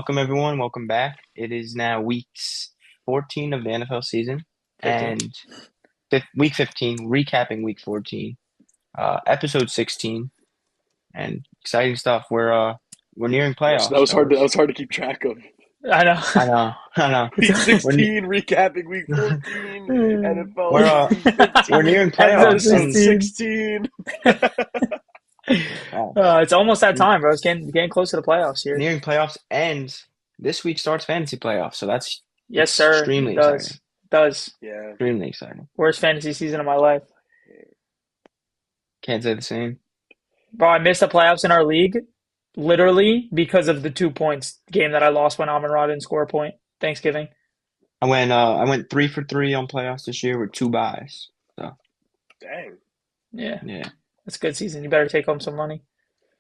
Welcome everyone. Welcome back. It is now weeks 14 of the NFL season 15. and week 15, recapping week 14, episode 16, and exciting stuff. We're nearing That playoffs, was hard. That fellas. was hard to keep track of. I know. I know, I know. Week We're ne- 16, recapping week 14, we're NFL week we're 15, nearing episode playoffs and 16. uh, It's almost that time, bro. It's getting close to the playoffs here. nearing playoffs, and this week starts fantasy playoffs, so that's Yes, sir. extremely It does. exciting. It does. Yeah. Extremely exciting. Worst fantasy season of my life. Can't say the same. Bro, I missed the playoffs in our league literally because of the 2 points game that I lost when Amon Ra didn't score a point. Thanksgiving. I went 3 for 3 on playoffs this year with 2 buys. So Dang. Yeah. yeah, That's a good season. You better take home some money.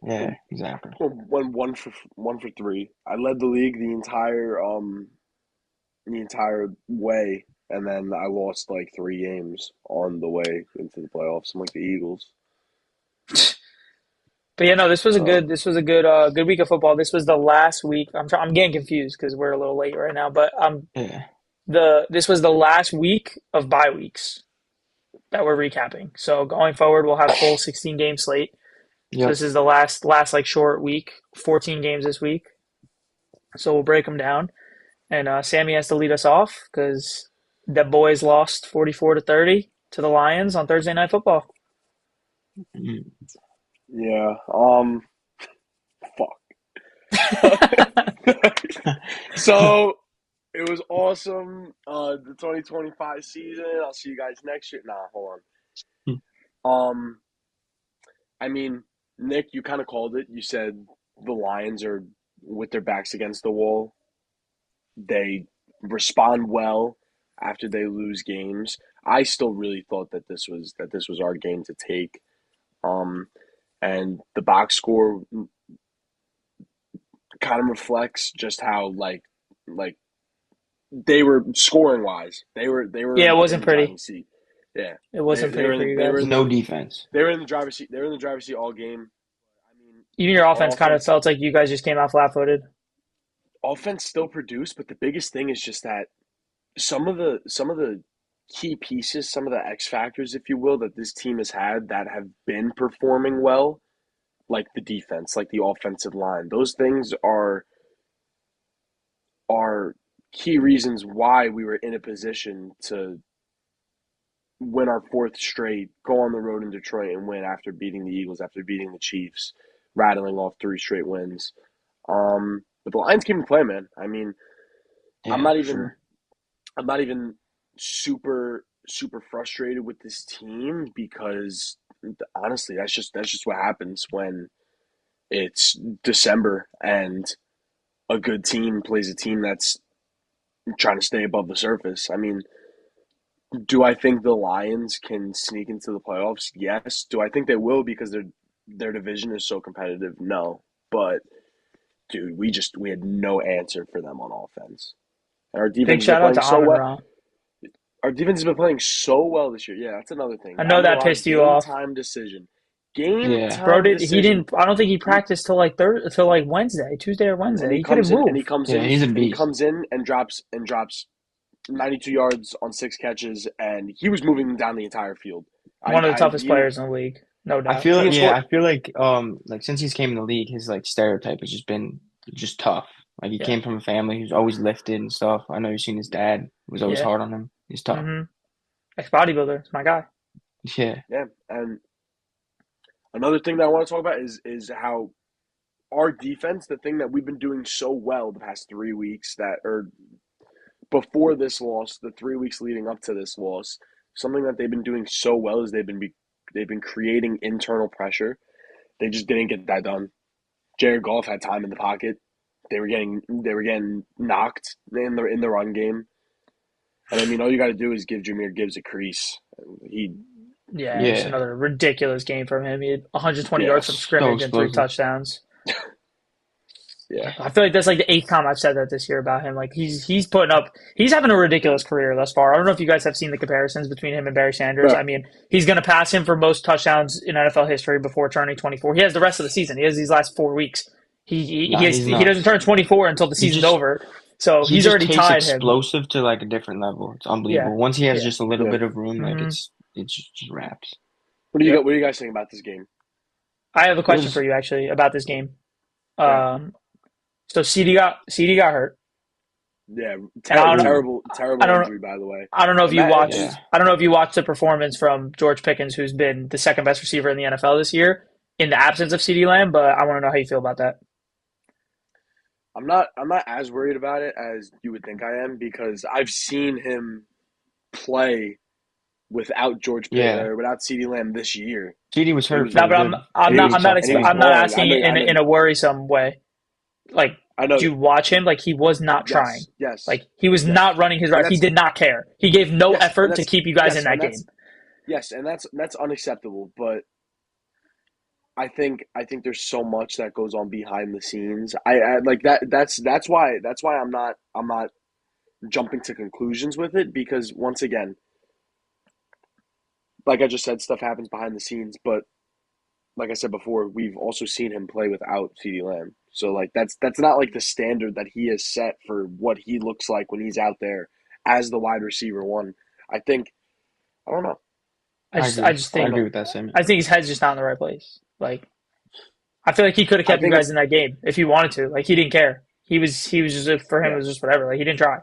yeah, exactly. Went one for three. I led the league the entire way, and then I lost like 3 games on the way into the playoffs. I'm like the Eagles. But yeah, no, this was a So good week of football. This was the last week. I'm getting confused because we're a little late right now. But yeah, this was the last week of bye weeks that we're recapping. So going forward, we'll have full 16 game slate. So yep. this is the last like short week, 14 games this week. So we'll break them down, and Sammy has to lead us off because the boys lost 44-30 to the Lions on Thursday Night Football. Mm. Yeah. Fuck. So it was awesome. The 2025 season. I'll see you guys next year. Nah, hold on. I mean, Nick, you kind of called it. You said the Lions are with their backs against the wall. They respond well after they lose games. I still really thought that this was our game to take. Um, and the box score kind of reflects just how like they were scoring wise. They were Yeah, it in wasn't the driving pretty. Mm. seat. Yeah, It Yeah. wasn't they pretty were for There you they were was in guys. no the defense. they were in the driver's seat. They were in the driver's seat all game. I mean, Even your Yeah. offense our kind of offense felt like you guys just came out flat-footed. offense still produced, but the biggest thing is just that some of the key pieces, some of the X factors, if you will, that this team has had that have been performing well, like the defense, like the offensive line. Those things are key reasons why we were in a position to win our fourth straight, go on the road in Detroit and win after beating the Eagles, after beating the Chiefs, rattling off 3 straight wins. But the Lions came to play, man. I mean, I'm Yeah, not for even sure. I'm not even super frustrated with this team because honestly, that's just what happens when it's December and a good team plays a team that's trying to stay above the surface. I mean, do I think the Lions can sneak into the playoffs? Yes. Do I think they will because their division is so competitive? No. But dude, we had no answer for them on offense. And our Big Yeah. shout out to Amon Ra. Yeah. Our defense has been playing so well this year. Yeah, that's another thing. I know Amon that Ra Yeah. pissed you game Yeah. time decision. Game Yeah. time He decision. didn't. I don't think he He, practiced till like Wednesday, Tuesday or And Wednesday. yeah. He couldn't move. He's a and he beast. comes in and drops 92 yards on 6 catches, and he was moving down the entire field. One of the toughest Yeah. players in the league, no I doubt. feel He didn't yeah, score. I feel like since he's came in the league, his like stereotype has just been just tough. Like he Yeah, came from a family who's always lifted and stuff. I know you've seen his dad was always yeah. hard on him. He's tough. Mm-hmm. Ex bodybuilder, it's my guy. Yeah. Yeah, and another thing that I want to talk about is how our defense, the thing that we've been doing so well the past 3 weeks, that or before this loss, the 3 weeks leading up to this loss, something that they've been doing so well is they've been creating internal pressure. They just didn't get that done. Jared Goff had time in the pocket. They were getting knocked in the run game. And I mean, all you got to do is give Jameer Gibbs a crease. He Yeah, just Yeah. another ridiculous game from him. He had 120 Yeah. yards from So scrimmage and three explosive. touchdowns. Yeah. I feel like that's like the eighth time I've said that this year about him. Like he's having a ridiculous career thus far. I don't know if you guys have seen the comparisons between him and Barry Sanders. But I mean, he's going to pass him for most touchdowns in NFL history before turning 24. He has the rest of the season. He has these last 4 weeks. Nah, he's Yeah. not. He he doesn't turn 24 until the He season's just over. So he he's just already takes tied him. explosive to like a different level. It's Yeah. unbelievable. Once he has Yeah. just a little Yeah. bit of room, like hmm it's just wraps. Yep. What do you guys think about this game? I have a It question for was you actually about this game. Yeah. Um, so CD got hurt, Yeah. and ooh I Terrible don't injury, by the way. I don't know if And you that yeah. watched I don't know if you watched the performance from George Pickens, who's been the second best receiver in the NFL this year, in the absence of CD Lamb. But I want to know how you feel about that. I'm not as worried about it as you would think I am because I've seen him play Yeah. without CeeDee Lamb this year. CD was And he hurt was for No, a but good I'm and he few not was I'm weeks not after and he was that. I'm not balling. asking it I know in a worrisome way. Like, I know do you watch him? Like he was not trying. yes, yes, Like he was yes. not running his And route. He that's did not care. He gave no yes, and effort to that's keep you guys in yes, that game. and that's unacceptable. But I think there's so much that goes on behind the scenes. I like that. That's why I'm not jumping to conclusions with it because once again, like I just said, stuff happens behind the scenes. But like I said before, we've also seen him play without CeeDee Lamb. So like that's not like the standard that he has set for what he looks like when he's out there as the wide receiver one. I think I don't know. I I just I agree. just I I don't think agree know. with that statement. I think his head's just not in the right place. Like I feel like he could have I kept you think guys it's in that game if he wanted to. Like he didn't care. He was just for him it yeah, was just whatever. Like he didn't try.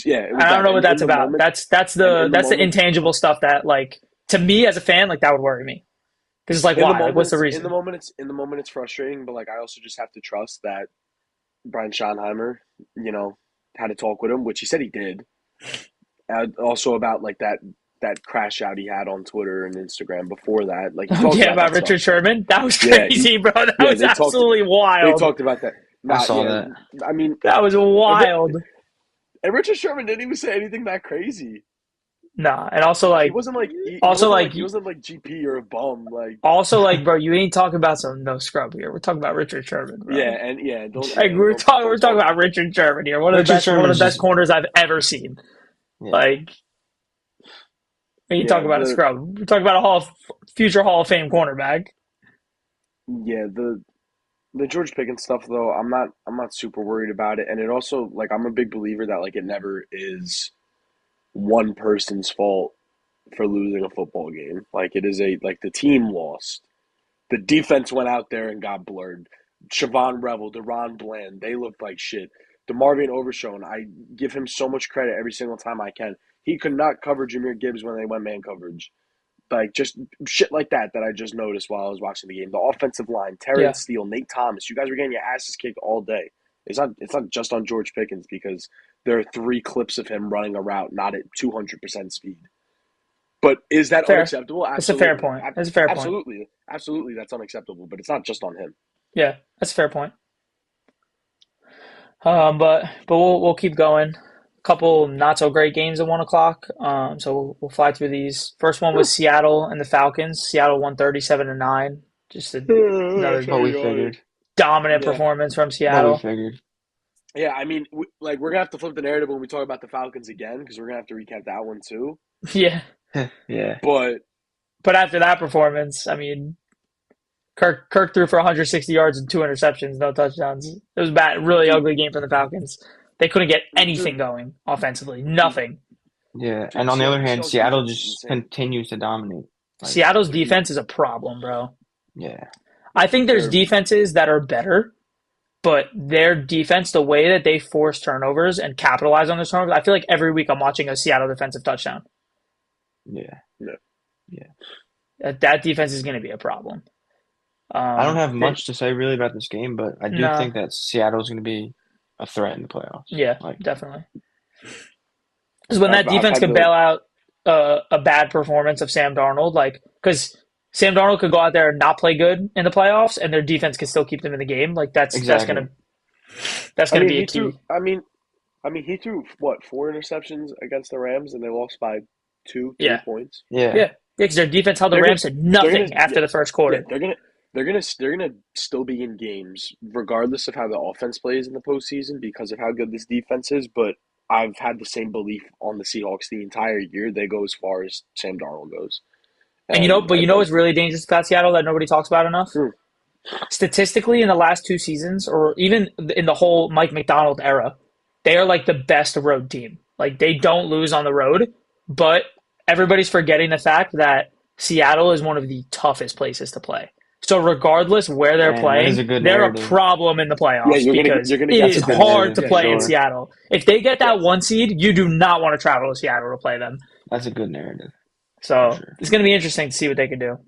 yeah, it was I don't that. know what And that's in the about. moment, and That's the intangible stuff that like to me as a fan like that would worry me because it's like why? Like what's the reason? in the moment it's frustrating, but like I also just have to trust that Brian Schottenheimer, you know, had a talk with him, which he said he did. Also about like that crash out he had on Twitter and Instagram before that. Like he Oh talked yeah, about about that stuff. Richard Sherman. That was Yeah, he crazy, bro. That yeah was absolutely they wild. talked about that. I Not saw yeah, that. I mean, That was and, wild. and Richard Sherman didn't even say anything that crazy. Nah, and also He like wasn't like also like he wasn't like GP or a bum. Like bro, you ain't talking about some no scrub here. We're talking about Richard Sherman, bro. Like we're don't talking talk. about Richard Sherman here. Richard One of Sherman's the best just corners I've ever seen. yeah. Like when you talk Yeah, about a scrub, we're talking about a future Hall of Fame cornerback. yeah the George Pickens stuff though. I'm not super worried about it, and it also like I'm a big believer that like it never is one person's fault for losing a football game. Like it is a like the team lost. The defense went out there and got blurred. Siobhan Revel, Deron Bland, they looked like shit. DeMarvion Overshone, I give him so much credit every single time I can. He could not cover Jameer Gibbs when they went man coverage. Like just shit like that I just noticed while I was watching the game. The offensive line, Yeah, Terrence Steele, Nate Thomas, you guys were getting your asses kicked all day. It's not just on George Pickens because there are three clips of him running a route not at 200% speed. But is that fair. unacceptable? That's a fair Absolutely. point. That's a fair point. Absolutely. Absolutely that's unacceptable, but it's not just on him. Yeah, that's a fair point. But we'll keep going. Couple not so great games at 1 o'clock. So we'll fly through these. First one was Whew. Seattle and the Falcons. Seattle won 37-9. Just another What we Sorry, figured. dominant yeah. performance from What we Seattle. figured. Yeah, I mean, like we're gonna have to flip the narrative when we talk about the Falcons again because we're gonna have to recap that one too. Yeah, Yeah. But but after that performance, I mean, Kirk threw for 160 yards and two interceptions, no touchdowns. It was a bad, really dude, ugly game for the Falcons. They couldn't get anything dude, going offensively. dude, Nothing. Yeah. And on the other hand, Seattle's Seattle defense is just insane. continues to dominate. Like Seattle's Their de- defense is a problem, bro. yeah. I think there's their defenses that are better, but their defense, the way that they force turnovers and capitalize on those turnovers, I feel like every week I'm watching a Seattle defensive touchdown. Yeah. no. Yeah. That defense is going to be a problem. I don't have They, much to say really about this game, but I do nah, think that Seattle's going to be a threat in the playoffs. yeah, Like, definitely. Because when that I've defense had could the bail out a bad performance of Sam Darnold, like because Sam Darnold could go out there and not play good in the playoffs, and their defense could still keep them in the game. Like exactly. that's I gonna mean be a he threw key. he threw what, four interceptions against the Rams and they lost by three Yeah, points. Yeah. yeah, because their defense held the They're gonna Rams to they're gonna nothing yeah, after the first yeah, quarter. they're gonna still be in games regardless of how the offense plays in the postseason because of how good this defense is. But I've had the same belief on the Seahawks the entire year. They go as far as Sam Darnold goes, And and but you know what's really dangerous about Seattle that nobody talks about enough? who statistically in the last 2 seasons, or even in the whole Mike McDonald era, they are like the best road team. Like they don't lose on the road, but everybody's forgetting the fact that Seattle is one of the toughest places to play. So regardless where they're Man, that is playing, a good they're a narrative. problem in the Yeah, playoffs because you're gonna it get That's a is some good X. hard to narrative Yeah, for play in sure. Seattle. If they get that yes. 1 seed, you do not want to travel to Seattle to play them. That's a good narrative for So sure. it's going to be interesting to see what they can do.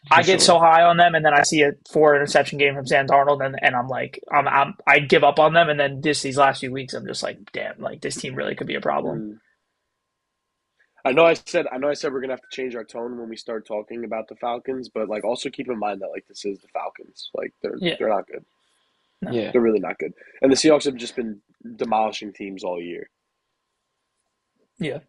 For I get sure. so high on them, and then I see a 4 interception game from Sam Darnold, and I'm like, I give up on them, and then these last few weeks, I'm just like, damn, like this team really could be a problem. Mm. I know I said we're gonna have to change our tone when we start talking about the Falcons, but like also keep in mind that like this is the Falcons. Like Yeah, they're not good. no, Yeah. They're really not good. And the Seahawks have just been demolishing teams all year. yeah.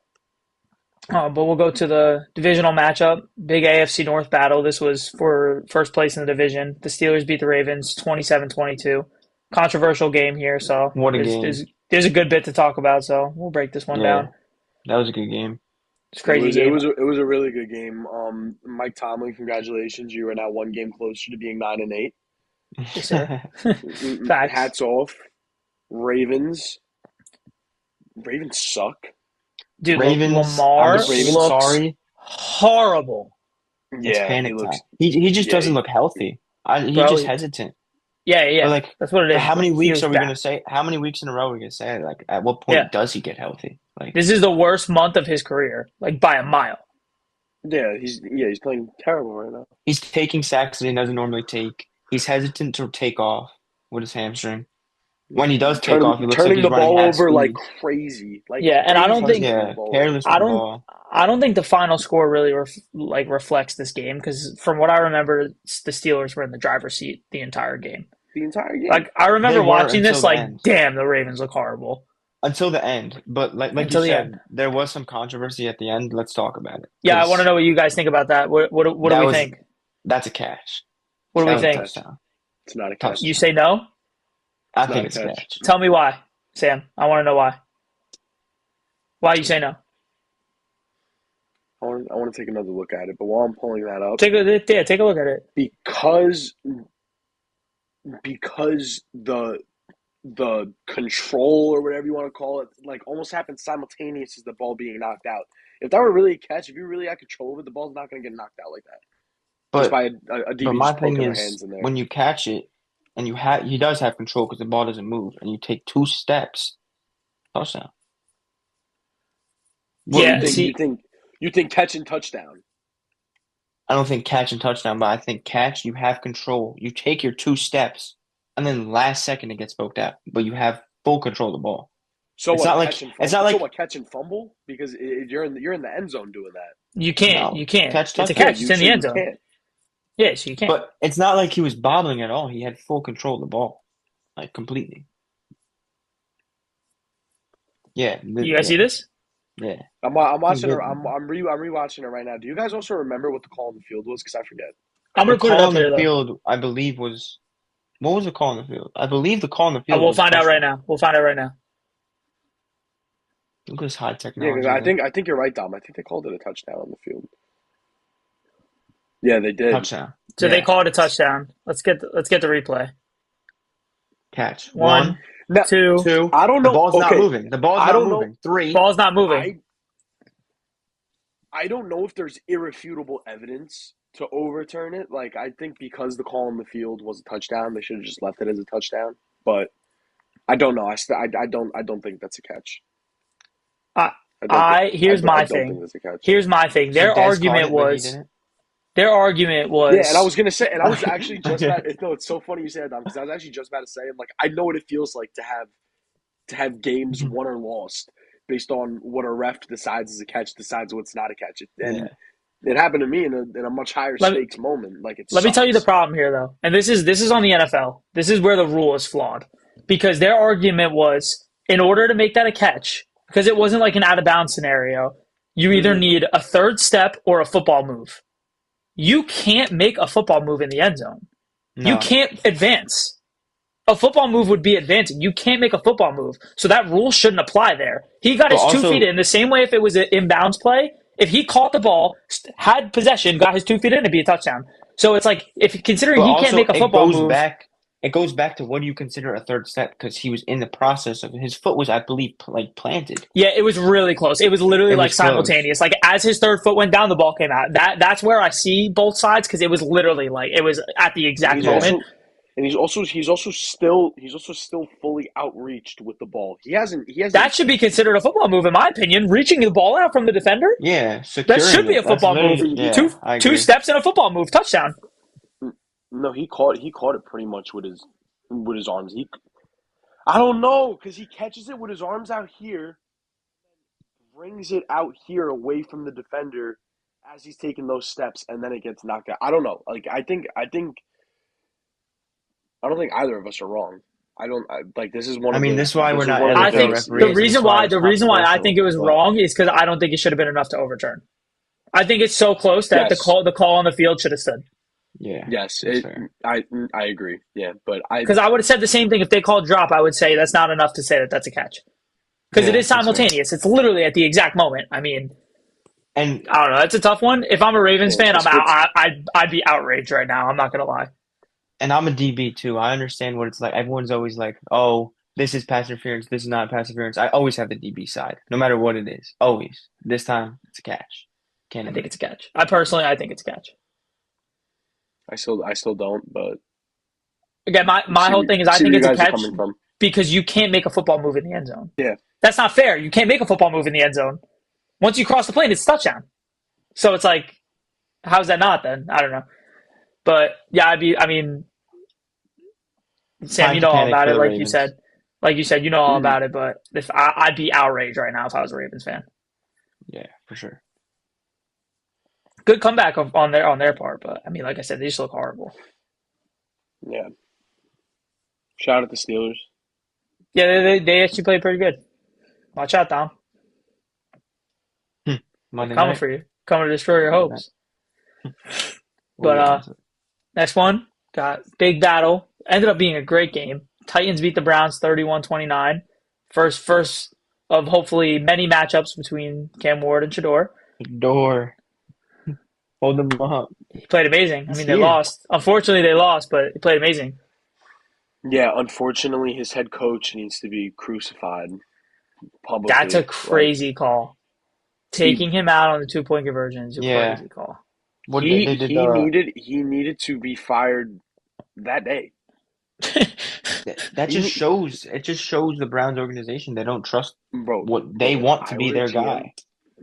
But we'll go to the divisional matchup, big AFC North battle. This was for first place in the division. The Steelers beat the Ravens 27-22. Controversial game here, so What a there's game. there's there's a good bit to talk about. So we'll break this one Yeah. down. That was a good game. It's a crazy It game. was it was a really good game. Mike Tomlin, congratulations! You are now one game closer to being 9-8. Yes, sir. Facts. Hats off, Ravens. Ravens suck. Dude, Ravens, I'm Lamar Ravens, looks sorry. horrible, It's Yeah, he panic looks. time. He just Yeah, doesn't look healthy. He's bro. just hesitant. Yeah, But yeah, like, that's what it for is. how Bro. many He weeks was are we bad. gonna say? How many weeks in a row are we gonna say? Like, at what Yeah, point does he get healthy? Like, this is the worst month of his career, like by a mile. he's playing terrible right now. he's taking sacks that he doesn't normally take. He's hesitant to take off with his hamstring. When he does take off, he looks like Turning he's the running ball half over like speed. crazy, Yeah, and I don't think turning the Yeah, ball over. careless with I the don't ball. I don't think the final score really reflects this game because from what I remember, the Steelers were in the driver's seat the entire game. The entire game. Like I They remember were watching until this, the like, end. damn, the Ravens look horrible Until the end. But like you until the end. said, there was some controversy at the end. Let's talk about it Yeah, I want to because know what you guys think about that. What do that we was think? that's a catch. What do It's we That not was a a think? catch. touchdown. It's not a catch. You Touchdown. say no? I It's not think a it's a catch. catch. Tell me why, Sam. I want to know why. Why you say no? I want to take another look at it, but while I'm pulling that up, Take a look at it. because the control or whatever you want to call it, like almost happened simultaneous as the ball being knocked out. If that were really a catch, if you really had control of it, the ball's not going to get knocked out like that. Just But by a but DB my just thing poking their is hands in there. when you catch it and he does have control because the ball doesn't move and you take 2 steps, touchdown. So Yeah, What see, you think catch and touchdown. I don't think catch and touchdown, but I think catch, you have control. You take your 2 steps, and then last second it gets poked out, but you have full control of the ball. So It's what not like catch and it's fumble? not So like what catch and fumble? Because you're in the end zone doing that. you can't. no You can't. catch It's a touchdown. catch. It's in the end zone. can't. Yeah, so you can't. But it's not like he was bobbling at all. He had full control of the ball, like completely. Yeah, You guys see this? yeah. I'm watching it. Good. I'm rewatching it right now. Do you guys also remember what the call on the field was? Because I forget. I'm The gonna put it call up on here the though. field, I believe, was what was the call on the field? I believe the call on the field We'll was find out right touchdown. now. We'll find out right now. Look at this high Yeah, because technology, man. I think you're right, Dom. I think they called it a touchdown on the field. Yeah, they did. Touchdown. So they Yeah. call it a touchdown. Let's get the replay. Catch. One, One, Now, two. two. I don't The know. ball's not Okay, moving. The ball's I not don't know. moving. Three. Ball's not moving. I don't know if there's irrefutable evidence to overturn it. Like I think because the call on the field was a touchdown, they should have just left it as a touchdown. But I don't know. I don't think that's a catch. I, I don't think, here's I my don't think thing. that's a catch. Here's my thing. So Des caught it, but he didn't. Their argument Yeah, and I was was gonna say, and I was actually just Okay. about. No, it's so funny you say that, Dom, because I was actually just about to say, like, I know what it feels like to have games won or lost based on what a ref decides is a catch, decides what's not a catch. And Yeah. it happened to me in a much higher Let me- stakes moment. Like it Let me tell you the sucks. problem here, though, and this is on the NFL. This is where the rule is flawed because their argument was in order to make that a catch, because it wasn't like an out of bounds scenario. You either Mhm. need a third step or a football move. You can't make a football move in the end zone. You No. can't advance. A football move would be advancing. You can't make a football move. So that rule shouldn't apply there. He got But his 2 also- feet in the same way if it was an inbounds play. If he caught the ball, had possession, got his 2 feet in, it'd be a touchdown. So it's like if considering But he can't also make a football move. it goes back to what do you consider a third step? Because he was in the process of his foot was, I believe, like planted. Yeah, it was really close. It was literally It like was close. simultaneous. Like as his third foot went down, the ball came out. That's where I see both sides because it was literally like it was at the And exact moment. he's also still fully outreached with the ball. He hasn't That should be considered a football move, in my opinion. Reaching the ball out from the defender, Yeah, that securing should be a it. That's football move. literally, he, Two yeah, I two agree. steps and a football move, touchdown. no, he caught it pretty much with his arms. I don't know because he catches it with his arms out here, brings it out here away from the defender as he's taking those steps, and then it gets knocked out. I don't know. Like I don't think either of us are wrong. I don't like this is one I of mean, the this is why we're this is not one of the I NFL think things. Yeah, referees, and this is why it's the reason why I think controversial. it was But wrong is because I don't think it should have been enough to overturn. I think it's so close that yes, the call on the field should have stood. yeah, yes. that's fair. I agree. Yeah, but Because I would have said the same thing if they called drop. I would say that's not enough to say that that's a catch. Because it Yeah, is that's fair. simultaneous. It's literally at the exact moment. I mean, And I don't know. It's a tough one. If I'm a Ravens yeah, fan, it's I'd be outraged right now. I'm not gonna lie. I'm a DB too. I understand what it's like. Everyone's always like, "Oh, this is pass interference. This is not pass interference." I always have the DB side, no matter what it is. Always. This time, it's a catch. Can't I think deny. it's a catch. I think it's a catch. I still don't, but Again, my see whole where, thing is I see where think you it's a guys are catch coming from. because you can't make a football move in the end zone. Yeah, That's not fair. You can't make a football move in the end zone. Once you cross the plane, it's a touchdown. So it's like, how's that not then? I don't know. But yeah, I mean, Sam, Time you to know all panic about for it. the Ravens. Like you said, you know all Mhm. about it. But if I'd be outraged right now if I was a Ravens fan. Yeah, for sure. Good comeback on their part, but I mean, like I said, they just look horrible. yeah. Shout out the Steelers. Yeah, they actually played pretty good. Watch out, Dom. Hmm. They're Monday coming night. for you. Coming to destroy your Monday night. hopes. We'll But get into it. next one got big battle. Ended up being a great game. Titans beat the Browns 31-29. First of hopefully many matchups between Cam Ward and Shador. Door. Hold them up. He played amazing. I He's mean, they here. lost. Unfortunately, they lost, but he played amazing. Yeah, unfortunately, his head coach needs to be crucified That's a publicly. Like crazy call. he Taking him out on the 2 point conversion is a Yeah. crazy call. What he they did he needed to be fired that day. that just He, shows it just shows the Browns organization they don't trust bro, what they if want to I be were a their GM, guy.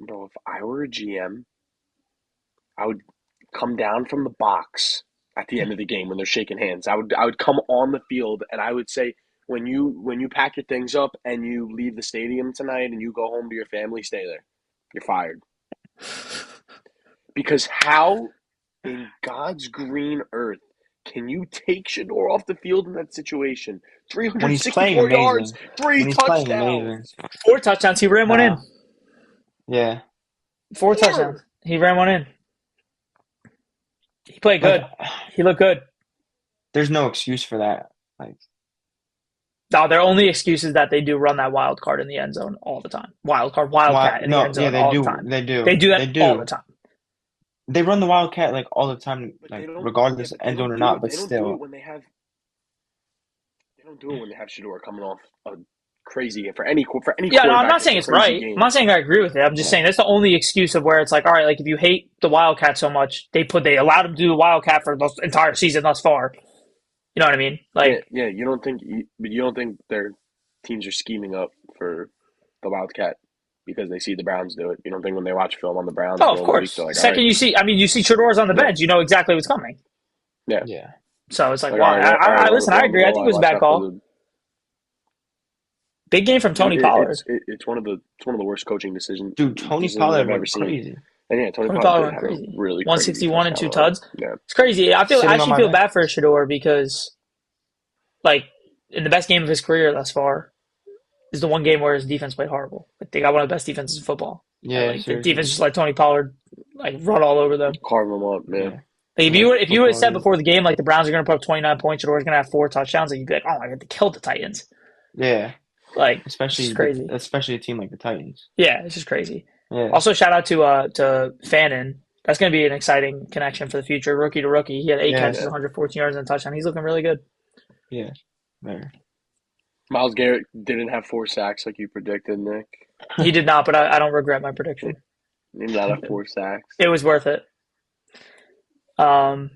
bro, if I were a GM, I would come down from the box at the end of the game when they're shaking hands. I would come on the field and I would say, when you pack your things up and you leave the stadium tonight and you go home to your family, stay there. You're fired. Because how in God's green earth can you take Shador off the field in that situation? When he's playing 364 yards, amazing. three When he's playing amazing. touchdowns. 4 touchdowns. He ran one in. Nah. Yeah. 4 touchdowns. Four. He ran one in. He played Like good. He looked good. there's no excuse for that. Like No, their only excuse is that they do run that wild card in the end zone all the time. Wildcat in the no, end yeah, zone all the time. They They do. do They that all the do. time. They run the Wildcat like all the time, But they like don't. Yeah, regardless but end zone or not, but They don't do it still. when they have. They don't do it when they have Shador coming off a crazy for any Yeah, no, I'm quarterback. not It's saying a it's crazy right. I'm game. not saying I agree with it. I'm just Yeah. saying that's the only excuse of where it's like, all right, like if you hate the Wildcat so much, they allowed him to do the Wildcat for the entire season thus far. You know what I mean? Yeah, Like, yeah. You don't think their teams are scheming up for the Wildcat because they see the Browns do it. You don't think when they watch film on the Browns oh, during of the week course. they're like, all right, Second, you see Shador's on the yeah, bench, you know exactly what's coming. yeah, Yeah. So it's like, like well, all right, all right, listen, I we're on the agree. I goal think it line. was a Watch bad out for call. the Big game from dude. Tony Pollard. It's one of the worst coaching Dude, Tony decisions Pollard I've ever went seen. crazy. And yeah, Tony Tony Pollard Pollard did went have a crazy. really crazy 161 and touchdown two run. tuds. Yeah, It's crazy. I Sitting on actually my feel bench. bad for Shador because, like, in the best game of his career thus far is the one game where his defense played horrible. Like, they got one of the best defenses in football. And, Yeah, like, the defense seriously. just let Tony Pollard, like, run all over them. carve him up, man. Yeah. Like, Like if you had football said is. before the game, like, the Browns are going to put up 29 points, Shador's going to have 4 touchdowns, like, you'd be like, oh my God, they killed the Titans. Yeah. Like, it's just crazy. Especially a team like the Titans. Yeah, it's just crazy. Yeah. Also, shout out to Fannin. That's going to be an exciting connection for the future. Rookie to rookie. He had 8 catches, Yes. Yeah. 114 yards, and a touchdown. He's looking really good. Yeah. Very. Myles Garrett didn't have 4 sacks like you predicted, Nick. He did not, but I don't regret my prediction. He did not have 4 sacks. It was worth it. Um,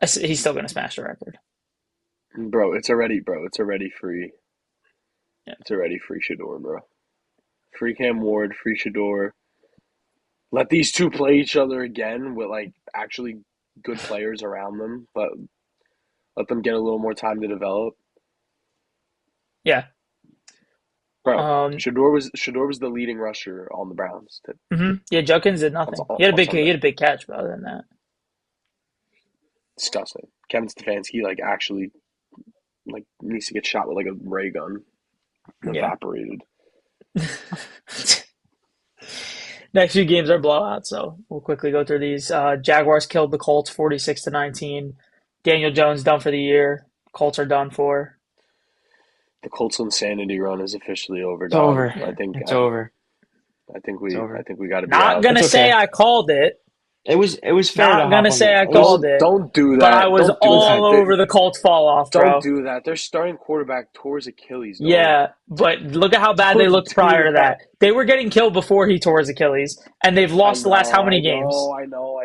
he's still going to smash the record. Bro, it's already free. Yeah. It's already free Shador, bro. Free Cam Ward, free Shador. Let these two play each other again with like actually good players around them, but let them get a little more time to develop. Yeah. Bro, Shador was the leading rusher on the Browns. Yeah, Judkins did nothing. He had a Sunday. big catch, but other than that. Disgusting. Kevin Stefanski like actually like needs to get shot with like a ray gun. Evaporated. Next few games are blowouts, so we'll quickly go through these. Jaguars killed the Colts 46-19. Daniel Jones done for the year. Colts are done for. The Colts insanity run is officially over. It's over. I think it's over. I think we got to be Not out. gonna It's say okay. I called it. It was fair. Not gonna say I called it. Don't do that. But I was Don't do all that. over the Colts fall off, bro. Don't do that. Their starting quarterback tore his Achilles. Yeah, but look at how bad they looked prior to that. They were getting killed before he tore his Achilles, and they've lost the last how many games? I know.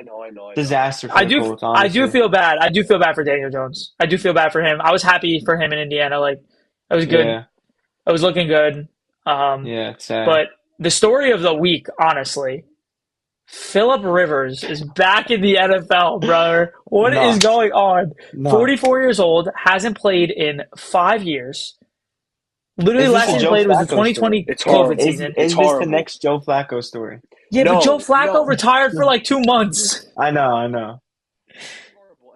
Disaster for I the do. Colts, I do honestly. feel bad. I do feel bad for Daniel Jones. I do feel bad for him. I was happy for him in Indiana. Like, it was good. Yeah. It was looking good. Yeah, it's sad. But the story of the week, honestly, Phillip Rivers is back in the NFL, brother. What is going on? 44 years old, hasn't played in 5 years. Literally, last time he played was the 2020 COVID season. Is this the next Joe Flacco story? Yeah, but Joe Flacco retired for like 2 months. I know. And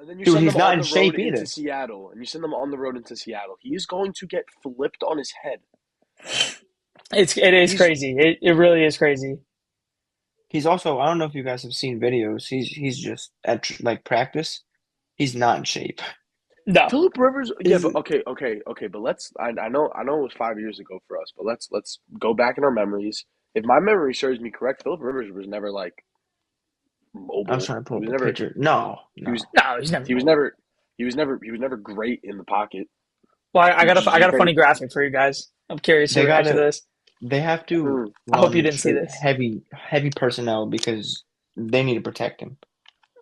then you Dude, send he's them not on in the shape road either. into Seattle, and you send them on the road into Seattle. He is going to get flipped on his head. It is crazy. It really is crazy. He's also, I don't know if you guys have seen videos. He's just at like practice. He's not in shape. No. Phillip Rivers. Yeah, but okay. But let's. I know it was 5 years ago for us, but let's go back in our memories. If my memory serves me correct, Phillip Rivers was never like mobile. I was trying to pull up a picture. No. He was never great in the pocket. Well, I got a funny graphic for you guys. I'm curious to react to this. They have to. I hope you didn't see this. Heavy personnel because they need to protect him.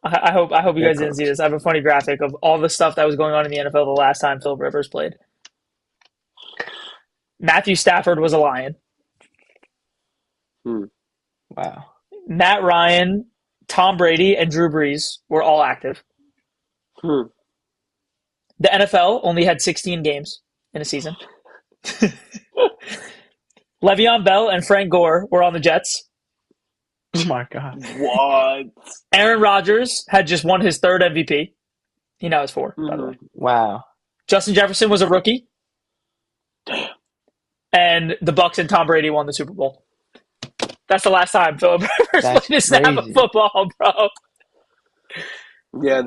I hope you guys didn't see this. I have a funny graphic of all the stuff that was going on in the NFL the last time Phillip Rivers played. Matthew Stafford was a Lion. Wow. Matt Ryan, Tom Brady, and Drew Brees were all active. The NFL only had 16 games in a season. Le'Veon Bell and Frank Gore were on the Jets. Oh my God. What? Aaron Rodgers had just won his 3rd MVP. He now has 4, by the way. Wow. Justin Jefferson was a rookie. Damn. And the Bucks and Tom Brady won the Super Bowl. That's the last time Phillip Rivers played a snap of football, bro. Yeah,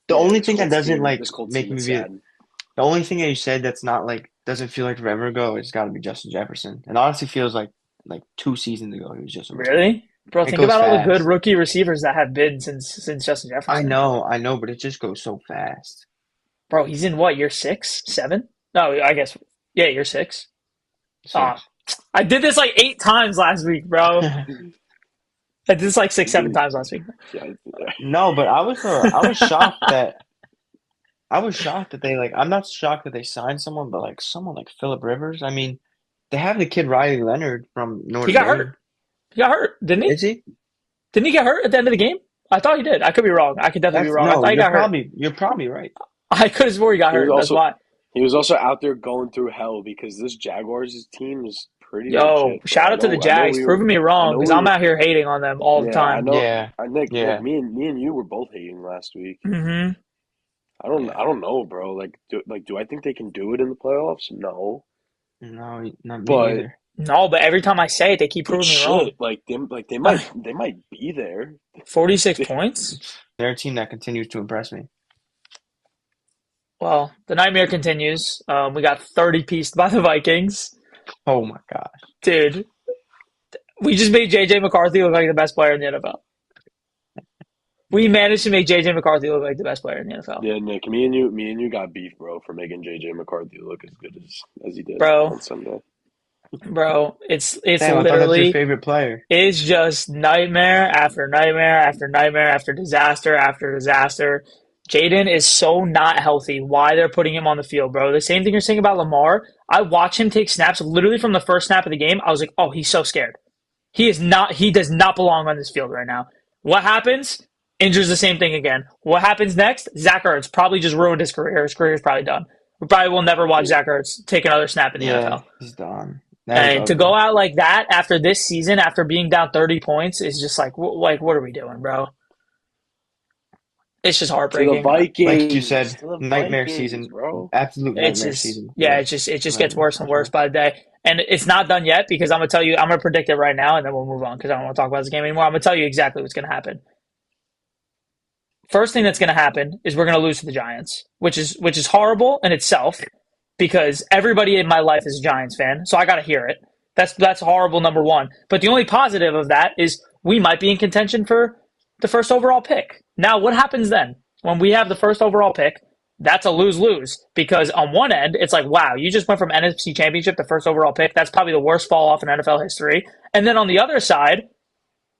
The only thing that doesn't like make me sad. The only thing that you said that's not like doesn't feel like forever ago, it's got to be Justin Jefferson. It honestly feels like 2 seasons ago he was just really, bro. Think about all the good rookie receivers that have been since Justin Jefferson. I know, but it just goes so fast, bro. He's in what, year 6, 7? No, I guess year 6. I did this like 8 times last week, bro. I did this like 6, 7 times last week. No, but I was shocked that they like. I'm not shocked that they signed someone, but like someone like Phillip Rivers. I mean, they have the kid Riley Leonard from Notre Dame. He got hurt, didn't he? Is he? Didn't he get hurt at the end of the game? I thought he did. I could be wrong. I could definitely be wrong. I thought he got hurt. You're probably right. I could have swore he got hurt. That's why. He was also out there going through hell because this Jaguars team is pretty. Shout out to the Jags, proving me wrong because I'm out here hating on them all the time. Me and you were both hating last week. Mm-hmm. I don't know, bro. Do I think they can do it in the playoffs? No. No, not me either. No, but every time I say it, they keep proving me wrong. They might be there. 46 points. They're a team that continues to impress me. Well, the nightmare continues. We got 30 pieced by the Vikings. Oh my gosh, dude! We just made JJ McCarthy look like the best player in the NFL. We managed to make JJ McCarthy look like the best player in the NFL. Yeah, Nick, me and you got beef, bro, for making JJ McCarthy look as good as he did Bro, on Sunday. bro, it's Damn, I thought that's your literally favorite player. it's just nightmare after nightmare after nightmare after disaster after disaster. Jaden is so not healthy. Why they're putting him on the field, bro? The same thing you're saying about Lamar. I watch him take snaps literally from the first snap of the game. I was like, oh, he's so scared. He is not. He does not belong on this field right now. What happens? Injures the same thing again. What happens next? Zach Ertz probably just ruined his career. His career is probably done. We probably will never watch Zach Ertz take another snap in the Yeah, NFL. he's done. That was And to go ugly. out like that after this season, after being down 30 points, is just like what are we doing, bro? It's just To the heartbreaking. Like you Vikings. said, To the nightmare Vikings, season. bro. Absolute It's nightmare just season. yeah, Yeah. it just gets Nightmare worse and for worse sure. by the day. And it's not done yet because I'm gonna tell you, I'm gonna predict it right now, and then we'll move on because I don't want to talk about this game anymore. I'm gonna tell you exactly what's gonna happen. First thing that's gonna happen is we're gonna lose to the Giants, which is horrible in itself because everybody in my life is a Giants fan, so I gotta hear it. That's horrible number one. But the only positive of that is we might be in contention for the first overall pick. Now, what happens then when we have the first overall pick? That's a lose lose because on one end, it's like, wow, you just went from NFC Championship to first overall pick. That's probably the worst fall off in NFL history. And then on the other side,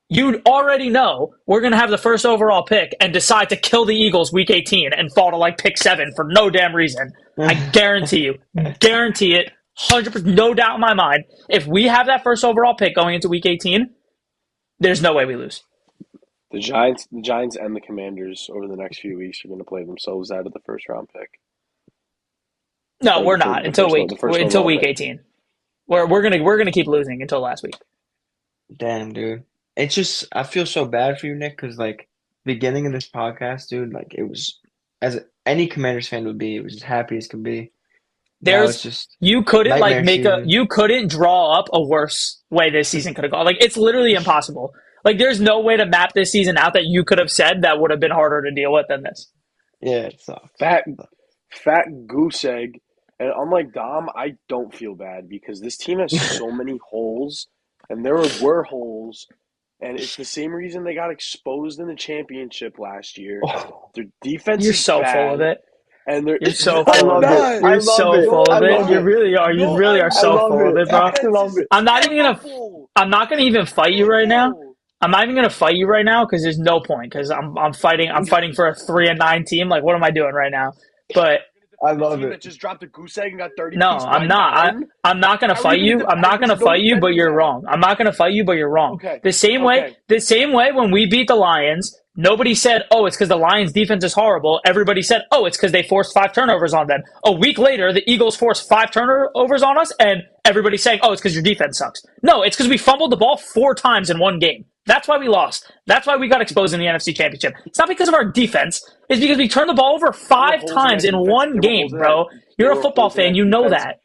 you already know we're going to have the first overall pick and decide to kill the Eagles week 18 and fall to like pick 7 for no damn reason. I guarantee you, guarantee it, 100%, no doubt in my mind. If we have that first overall pick going into week 18, there's no way we lose. The Giants, and the Commanders over the next few weeks are going to play themselves out of the first round pick, No, like we're not the first until overall week pick. 18. We're gonna keep losing until last week. Damn, dude. It's just I feel so bad for you, Nick, because like beginning of this podcast, dude, like it was as any Commanders fan would be, it was as happy as could be. Now it's There's just you couldn't like nightmare make a season. you couldn't draw up a worse way this season could have gone. Like it's literally impossible. Like there's no way to map this season out that you could have said that would have been harder to deal with than this. Yeah, it sucks. Fat fat goose egg. And unlike Dom, I don't feel bad because this team has so many holes, and there were holes, and it's the same reason they got exposed in the championship last year. Oh, Their defense You're is so full of bad, it. and they're You're so I full I'm of love it. it. not. I You're love so it. full No, of I I'm it. love You not. it. really are. You No, really I'm are I so not. love full of it. it, Their bro. I defense love is it. I'm not even gonna. awful. I'm not gonna even fight you right now. Awful. I'm not even gonna fight you right now because there's no point. Because I'm fighting. I'm fighting for a 3-9 team. Like, what am I doing right now? But I The love team it. that just dropped a goose egg and got 30 no, piece by I'm not. 9? I'm not gonna How are you fight going to you. I'm not There's gonna no fight you, but defending you're that. wrong. I'm not gonna fight you, but you're wrong. Okay. The same way. Okay. The same way when we beat the Lions, nobody said, "Oh, it's because the Lions' defense is horrible." Everybody said, "Oh, it's because they forced 5 turnovers on them." A week later, the Eagles forced 5 turnovers on us, and everybody's saying, "Oh, it's because your defense sucks." No, it's because we fumbled the ball 4 times in one game. That's why we lost. That's why we got exposed in the NFC Championship. It's not because of our defense. It's because we turned the ball over There were five holes in times that in defense. one There were holes game, in that. bro. You're There a were football holes in fan. that You know defense. that.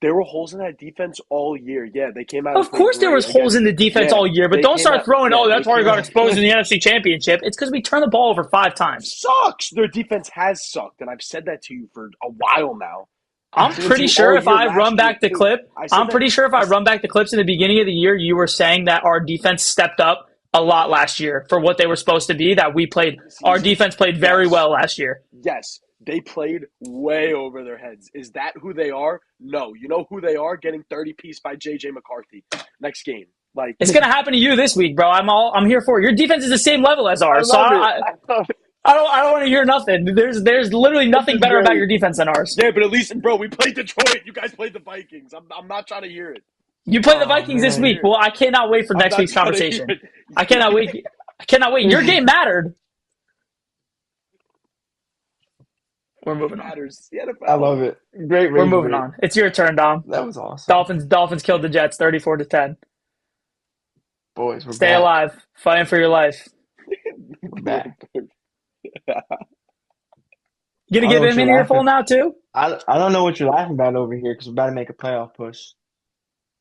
There were holes in that defense all year. Yeah, they came out and Of played course, there was great holes against. in the defense Yeah, all year, but they don't came start out. throwing. Yeah, Oh, they that's why we came got out. exposed in the NFC Championship. It's because we turned the ball over 5 times. Sucks. Their defense has sucked, and I've said that to you for a while now. I I'm said that to pretty you sure all if year I last run year back the too. clip, I said I'm that. pretty sure if I I s- run back the clips in the beginning of the year, you were saying that our defense stepped up a lot last year for what they were supposed to be. That we played, the our season. defense played very Yes. well last year. Yes, they played way over their heads. Is that who they are? No. You know who they are? Getting 30 piece by JJ McCarthy next game. Like, It's gonna happen to you this week, bro. I'm here for it. Your defense is the same level as I ours, so love it. I love it. I don't want to hear nothing. There's literally This nothing is better about great. your defense than ours. yeah, but at least, bro, we played Detroit. You guys played the Vikings. I'm not trying to hear it. You play the Oh Vikings this man. week. Well, I cannot wait for I'm next not week's trying to hear conversation. it. I cannot wait. I cannot wait. Your game mattered. We're moving on. Matters. The I NFL. love it. Great We're rage moving bait. on. It's your turn, Dom. That was awesome. Dolphins killed the Jets 34-10. Boys, we're Stay back. alive. Fighting for your life. We're back. You gonna I don't give know what him you're an earful laughing. now too? I don't know what you're laughing about over here because we're about to make a playoff push.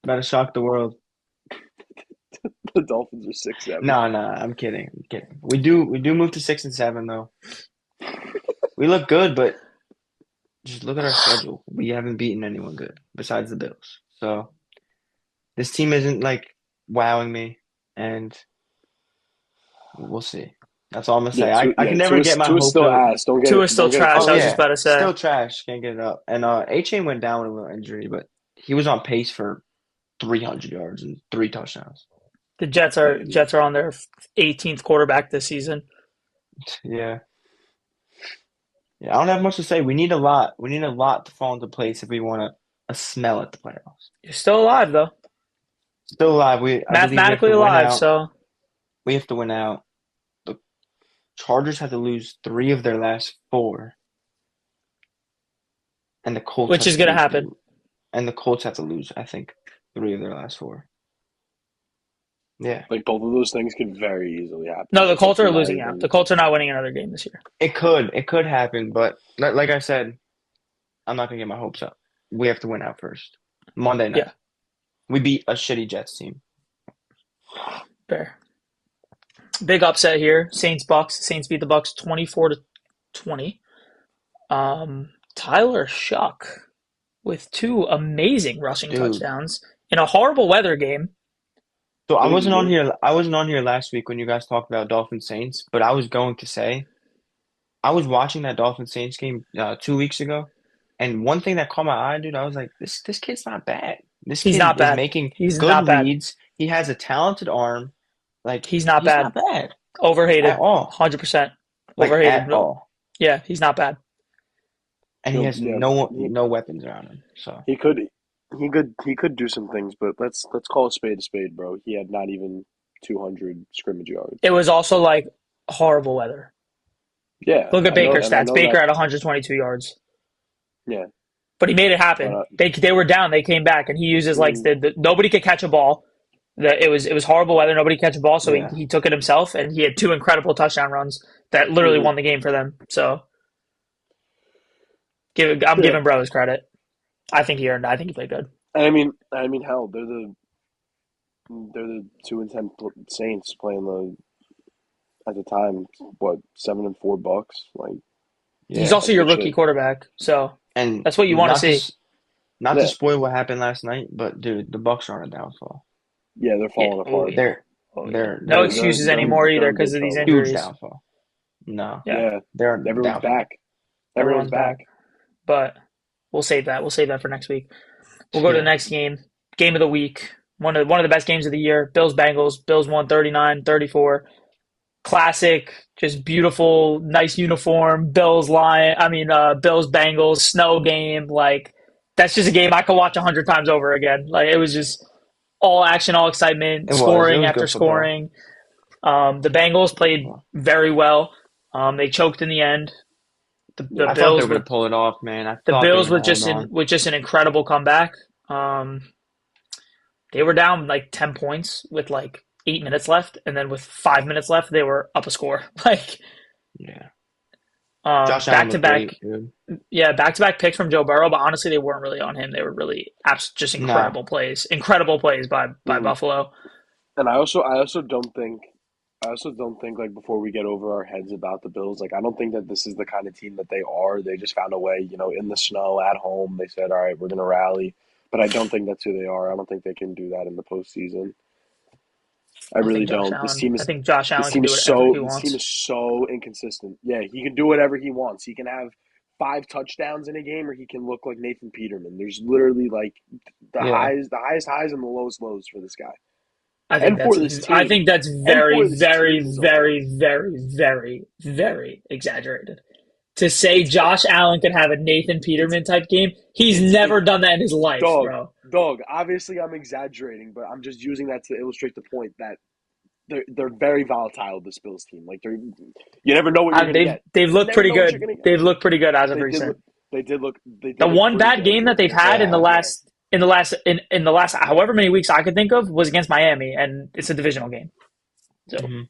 About to shock the world. The Dolphins are 6-7. No, I'm kidding. I'm kidding. We do move to 6-7 though. We look good, but just look at our schedule. We haven't beaten anyone good besides the Bills. So this team isn't like wowing me, and we'll see. That's all I'm gonna Yeah, say. I can never get my Tua's hopes still up. ass. Two is still Don't get it trash. Oh I was twisted. just yeah, about to say. still trash. Can't get it up. And A-Chain went down with a little injury, but he was on pace for 300 yards and 3 touchdowns. The Jets Yeah, are Jets are on their 18th quarterback this season. Yeah. Yeah, I don't have much to say. We need a lot. We need a lot to fall into place if we want a smell at the playoffs. You're still alive though, Still alive. I believe we have mathematically to win alive. out. So We have to win out. The Chargers have to lose 3 of their last 4, and the Colts which have is to gonna lose. happen. And the Colts have to lose, I think, 3 of their last 4. Yeah, like both of those things could very easily happen. No, the Like Colts it's are not losing out. The even. Colts are not winning another game this year. it could happen, but like I said, I'm not gonna get my hopes up. We have to win out first. Monday night, Yeah, we beat a shitty Jets team. fair. Big upset here. Saints Bucks. Saints beat the Bucks 24-20. Tyler Shuck with 2 amazing rushing Dude. touchdowns in a horrible weather game. So I What did he wasn't on do? here. I wasn't on here last week when you guys talked about Dolphins Saints, but I was going to say I was watching that Dolphins Saints game 2 weeks ago, and one thing that caught my eye, dude, I was like, this kid's not bad. This He's kid not is bad. making He's good not bad. reads. He has a talented arm. Like He's not he's bad. not bad Overhated. at all. 100% Like overhated. at all. Yeah, he's not bad. And he No, has yeah, no weapons around him. So he could he could do some things, but let's call a spade, bro. He had not even 200 scrimmage yards. It was also like horrible weather. Yeah, Look at Baker's I stats. know Baker that. had 122 yards, Yeah, but he made it happen. but They were down. They came back, and he uses like mm, nobody could catch a ball. It was horrible weather. Nobody could catch a ball, so yeah. he took it himself, and he had 2 incredible touchdown runs that literally mhm. won the game for them. So I'm Yeah. giving Bro his credit. I think he earned. I think he played good. Hell, they're the 2-10 Saints playing the at the time what 7-4 Bucks. Like He's Yeah. also that's your good rookie shit. quarterback, so And that's what you want to see. not to Yeah, spoil what happened last night, but dude, the Bucks are on a downfall. yeah, they're Yeah. falling Oh apart. yeah. They're Oh yeah. they're No they're excuses huge, anymore they're either in big because of these trouble. huge injuries. downfall. No, Yeah. Yeah, they're everyone's downfall. back. Everyone's Everyone's back. back, but we'll save that. We'll save that for next week. We'll go to the Yeah. next game. Game of the week. One of the best games of the year. Bills Bengals. Bills won 39-34. Classic, just beautiful, nice uniform. Bills Bengals snow game. Like that's just a game I could watch 100 times over again. Like it was just all action, all excitement, It was. It scoring was after good football. scoring. The Bengals Good played football. very well. They choked in the end. The Yeah, I thought they Bills were gonna with pull it off, man. I the thought they were Bills gonna with hold just on. an incredible comeback. Um, they were down like 10 points with like 8 minutes left, and then with 5 minutes left, they were up a score. Like Yeah. Josh Allen back to was back, great, dude. yeah, back to back picks from Joe Burrow. But honestly, they weren't really on him. They were really just No. incredible plays by mhm. Buffalo. And I also don't think like before we get over our heads about the Bills, like I don't think that this is the kind of team that they are. They just found a way, in the snow at home. They said, "All right, we're gonna rally," but I don't think that's who they are. I don't think they can do that in the postseason. I I really think Josh don't. Allen. I think Josh Allen can do whatever he This team wants. is so inconsistent. Yeah, he can do whatever he wants. He can have 5 touchdowns in a game, or he can look like Nathan Peterman. There's literally like Yeah. the highest highs and the lowest lows for this guy, I think and for that's this I team, think that's and very, for this very, team as a whole. very, very, very, very exaggerated. To say Josh Allen could have a Nathan It's Peterman type game, he's it's it never done that in his life, dog bro. dog. Obviously, I'm exaggerating, but I'm just using that to illustrate the point that they're very volatile. This Bills team, like you never know what you're I mean, gonna get. they've You looked never pretty know what you're good. gonna get. They've looked pretty good as of They did recent. look. They The did look one pretty bad good. game Like that they've against the had in the Yeah. Jags. Yeah. last however many weeks I could think of was against Miami, and it's a divisional game. So Hmm.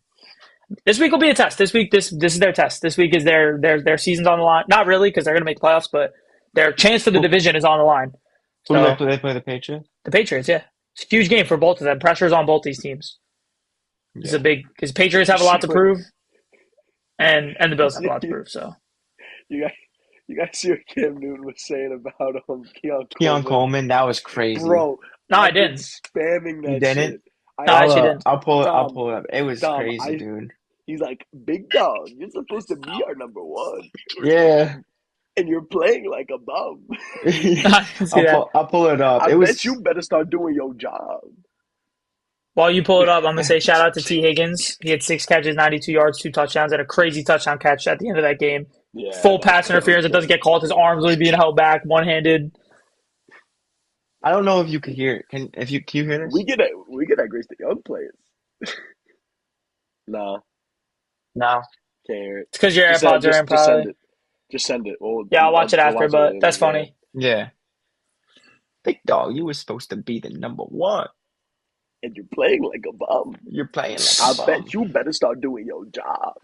this week will be a test. This is their test. This week is their season's on the line. Not really because they're going to make playoffs, but their chance for the Who, division is on the line. who do they So play? They play the Patriots? the Patriots, yeah, it's a huge game for both of them. Pressure's on both these teams. It's a Yeah. big because Patriots You have a see lot to what prove, and the you Bills have a see lot to prove. So you guys you guys see what Cam Newton was saying about Keon Keon Coleman, Coleman, that was crazy. bro. no, I I've been didn't. spamming You that didn't? shit. No, I I actually didn't. I'll Dom pull it up. It was Dom crazy, I dude. he's like, big dog, you're supposed to be our number one, Yeah. and you're playing like a bum. I can see that. I'll pull it up. I It bet you was better start doing your job. While you pull it up, I'm gonna say shout out to T. Higgins. He had 6 catches, 92 yards, 2 touchdowns, and a crazy touchdown catch at the end of that game. Yeah, Full pass that was interference. It doesn't crazy. get called. His arms really being held back, one handed. I don't know if you could hear it. Can you hear this? We get that grace to young players. No, No. can't hear it. It's because your AirPods are in, Just send probably. it. Just send it. Yeah, I'll watch it We'll after, watch it but later. that's Yeah. funny. Yeah. Big dog, you were supposed to be the number one. And you're playing like a bum. You're playing like I a bum. bet you better start doing your job.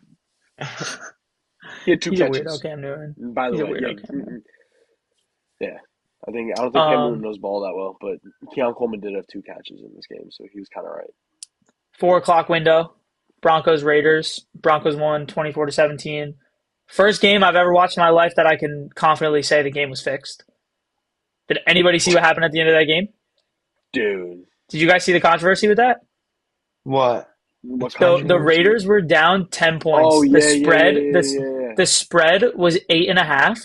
He had two He's a weirdo, catches. Cam Newton. By the He's a way, yeah, weirdo, Cam Newton. yeah. I don't think Cam Newton Um, knows ball that well, but Keon Coleman did have two catches in this game, so he was kind of right. 4 o'clock window. Broncos Raiders. Broncos won 24-17. First game I've ever watched in my life that I can confidently say the game was fixed. Did anybody see what happened at the end of that game? Dude, Did you guys see the controversy with that? What? what The controversy? Raiders were down 10 Oh points. yeah. The spread was 8.5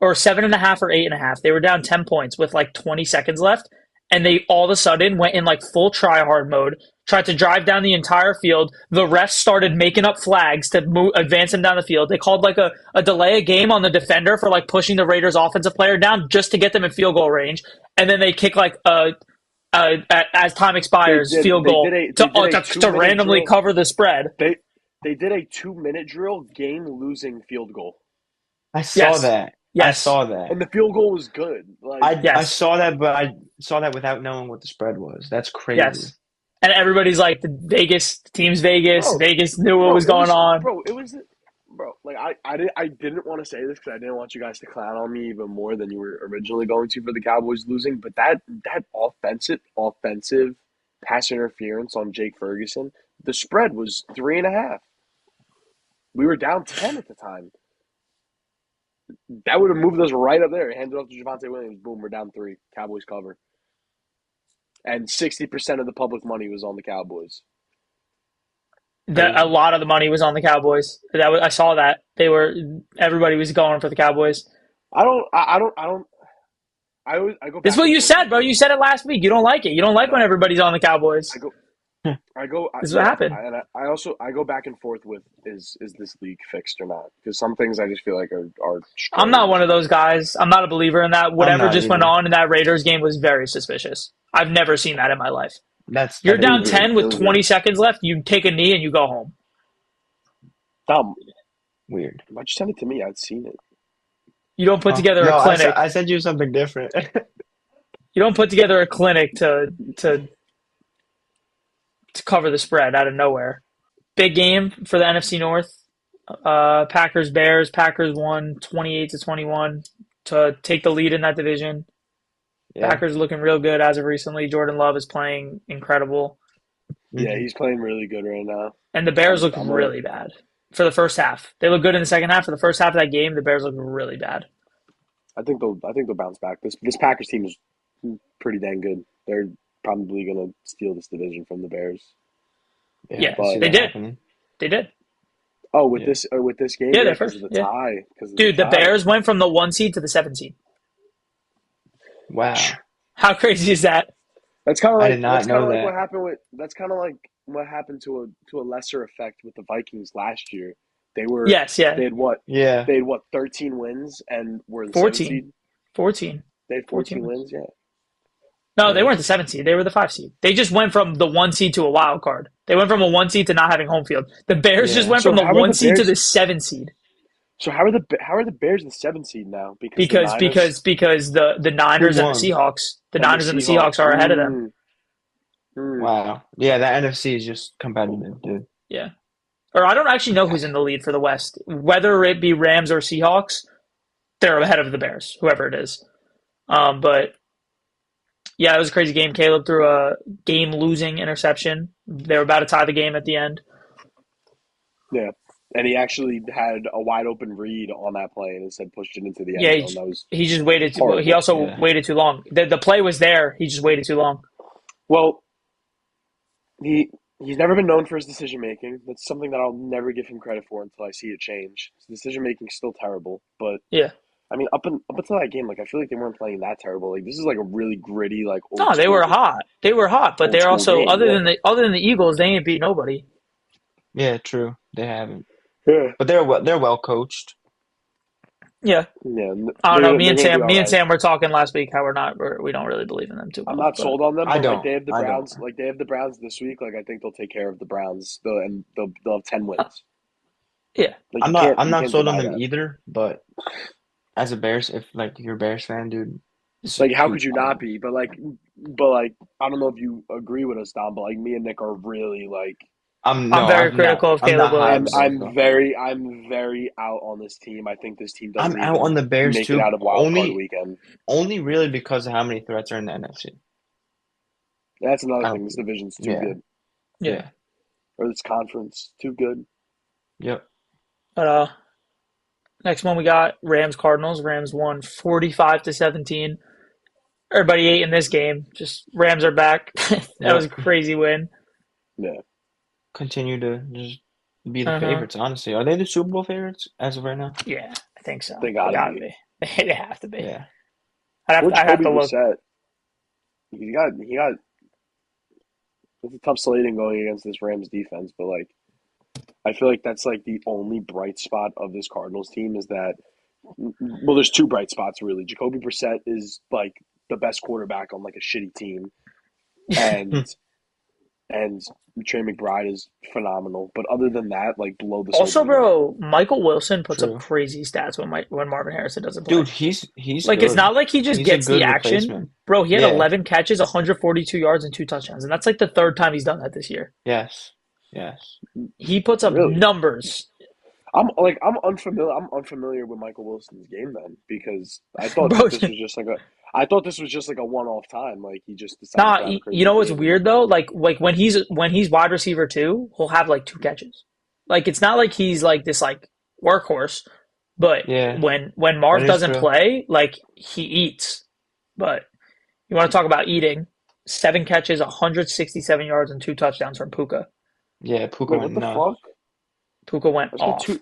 or 7.5 or 8.5. They were down 10 points with like 20 seconds left, and they all of a sudden went in like full try hard mode. Tried to drive down the entire field. The refs started making up flags to advance them down the field. They called like a delay of game on the defender for like pushing the Raiders offensive player down just to get them in field goal range. And then they kick like as time expires field They goal did a to 2 minute randomly drill. cover the spread. They did a 2 minute drill, game losing field goal, I saw Yes. that. I Yes. saw that. and the field goal was good. Like I Yes. saw that, but I saw that without knowing what the spread was. That's crazy. Yes. And everybody's like, the team's Vegas. Bro, Vegas knew what was going on. Like I didn't want to say this because I didn't want you guys to clown on me even more than you were originally going to for the Cowboys losing. But that offensive pass interference on Jake Ferguson, the spread was 3.5. We were down 10 at the time. That would have moved us right up there. Handed off to Javonte Williams. Boom, we're down 3. Cowboys cover. And 60% of the public money was on the Cowboys. A lot of the money was on the Cowboys. I saw that everybody was going for the Cowboys. I go back. This is what you said, bro. You said it last week. You don't like it. You don't like when everybody's on the Cowboys. This is what happened. I go back and forth with is this league fixed or not? Because some things I just feel like are I'm not one of those guys. I'm not a believer in that. Whatever just went either. on in that Raiders game was very suspicious. I've never seen that in my life. You're down weird. 10 with 20 seconds left. You take a knee and you go home. dumb. Weird. Why'd you send it to me? I'd seen it. You don't put together No, a clinic. I sent you something different. You don't put together a clinic to cover the spread out of nowhere. Big game for the NFC North. Packers Bears. Packers won 28-21 to take the lead in that division. Yeah. Packers looking real good as of recently. Jordan Love is playing incredible. Yeah, he's playing really good right now. And the Bears look really bad for the first half. They look good in the second half. For the first half of that game, the Bears look really bad. I think they'll bounce back. This Packers team is pretty dang good. They're probably gonna steal this division from the Bears. Yeah, but- they did. They did. Oh, with this game, Yeah, they're because first. of the tie. Dude, the Bears went from the 1 seed to the 7 seed. Wow. How crazy is that? That's kind of like I did not know that. what happened with. That's kind of like what happened to a lesser effect with the Vikings last year. They were Yes, yeah. They had what? Yeah. They had what? 13 wins and were the 14. 7th seed. 14. They had 14 wins. Yeah. No, they weren't the 7 seed. They were the 5 seed. They just went from the 1 seed to a wild card. They went from a 1 seed to not having home field. The Bears just went So from the how are 1 the seed to Bears- the 7 seed. So how are the Bears the 7th seed now? Because the Niners, the Niners and the won? Seahawks, the Niners and the Seahawks are ahead of them. Wow. Yeah, the NFC is just competitive, dude. Yeah. Or I don't actually know who's in the lead for the West. Whether it be Rams or Seahawks, they're ahead of the Bears, whoever it is. But yeah, it was a crazy game. Caleb threw a game-losing interception. They were about to tie the game at the end. Yeah. And he actually had a wide open read on that play and instead pushed it into the end Yeah, zone. That was he just waited. horrible. He also waited too long. The play was there. He just waited too long. well. he he's never been known for his decision making. That's something that I'll never give him credit for until I see it change. His decision making is still terrible, but Yeah. I mean, up until that game, like I feel like they weren't playing that terrible. Like this is like a really gritty, like No, they were hot. They were hot, but old they're school also game. other Yeah, than the Eagles, they ain't beat nobody. Yeah, true. They haven't, yeah, but they're well coached. Yeah. yeah. I don't know. They're gonna be all Me and right. Sam were talking last week how we don't really believe in them too I'm much, not but sold on them, I but like don't. I don't. They have the Browns this week. Like I think they'll take care of the Browns, and they'll have 10 uh, wins. yeah. Like I'm you not can't sold on deny them that. either. But as a Bears, if like you're a Bears fan, dude, it's Like how too. could you not be? But like I don't know if you agree with us, Don. But like me and Nick are really like I'm I'm no, very I'm not. critical of I'm Caleb not high on the Williams. Bears though. I'm very out on this team. I think this team I'm doesn't out on even the Bears make it too. out of wild card weekend. Only really because of how many threats are in the NFC. That's another I thing. don't. This division's too Yeah. good, Yeah. Yeah. or this conference too good. Yep. But next one we got Rams Cardinals. Rams won 45-17. Everybody ate in this game. Just Rams are back. That was a Yep. crazy win. Yeah, Continue to just be the Uh-huh. favorites. Honestly, are they the Super Bowl favorites as of right now? Yeah, I think so. they They gotta gotta be. be. They have to be. Yeah. Poor I'd have Jacoby to look. Brissett. He got. It's a tough slating going against this Rams defense, but like I feel like that's like the only bright spot of this Cardinals team is that well, there's two bright spots really. Jacoby Brissett is like the best quarterback on like a shitty team, and and Trey McBride is phenomenal. But other than that, like below the Also, surface, bro, Michael Wilson puts up True. crazy stats when Marvin Harrison doesn't play. Dude, he's Like it's good. not like he just He's a gets the good action. replacement. Bro, he had Yeah. 11 catches, 142 yards, and two touchdowns, and that's like the third time he's done that this year. Yes. Yes. He puts up really. numbers. I'm unfamiliar with Michael Wilson's game then because Bro, I thought this was just like a one off time. Like he just decided nah, to have a you crazy know what's game and weird though? Like when he's wide receiver too, he'll have like two catches. Like it's not like he's like this like workhorse, but Yeah. when That Marv is doesn't true. play, like he eats. But you want to talk about eating? 7 catches, 167 yards, and two touchdowns from Puka. Yeah, Puka wait, went what the nuts. fuck? Puka went I just got off. two.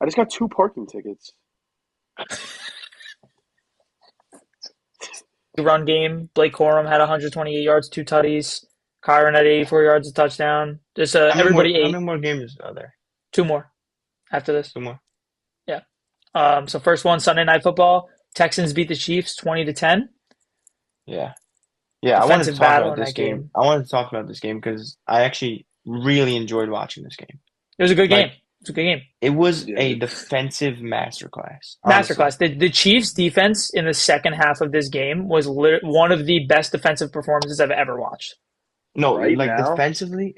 I just got two parking tickets. Run game. Blake Corum had 128 yards, two tutties. Kyron had 84 yards, a touchdown. Just everybody How ate. many more games are there? Two more after this. Two more. Yeah. So first one, Sunday Night Football. Texans beat the Chiefs 20-10. Yeah. Yeah, I wanted to Defensive talk battle about in this that game. game. I wanted to talk about this game because I actually really enjoyed watching this game. It was a good game. Like, It was a good game. it was Yeah, a defensive masterclass, honestly. Masterclass. The Chiefs' defense in the second half of this game was one of the best defensive performances I've ever watched. No, right like now, defensively,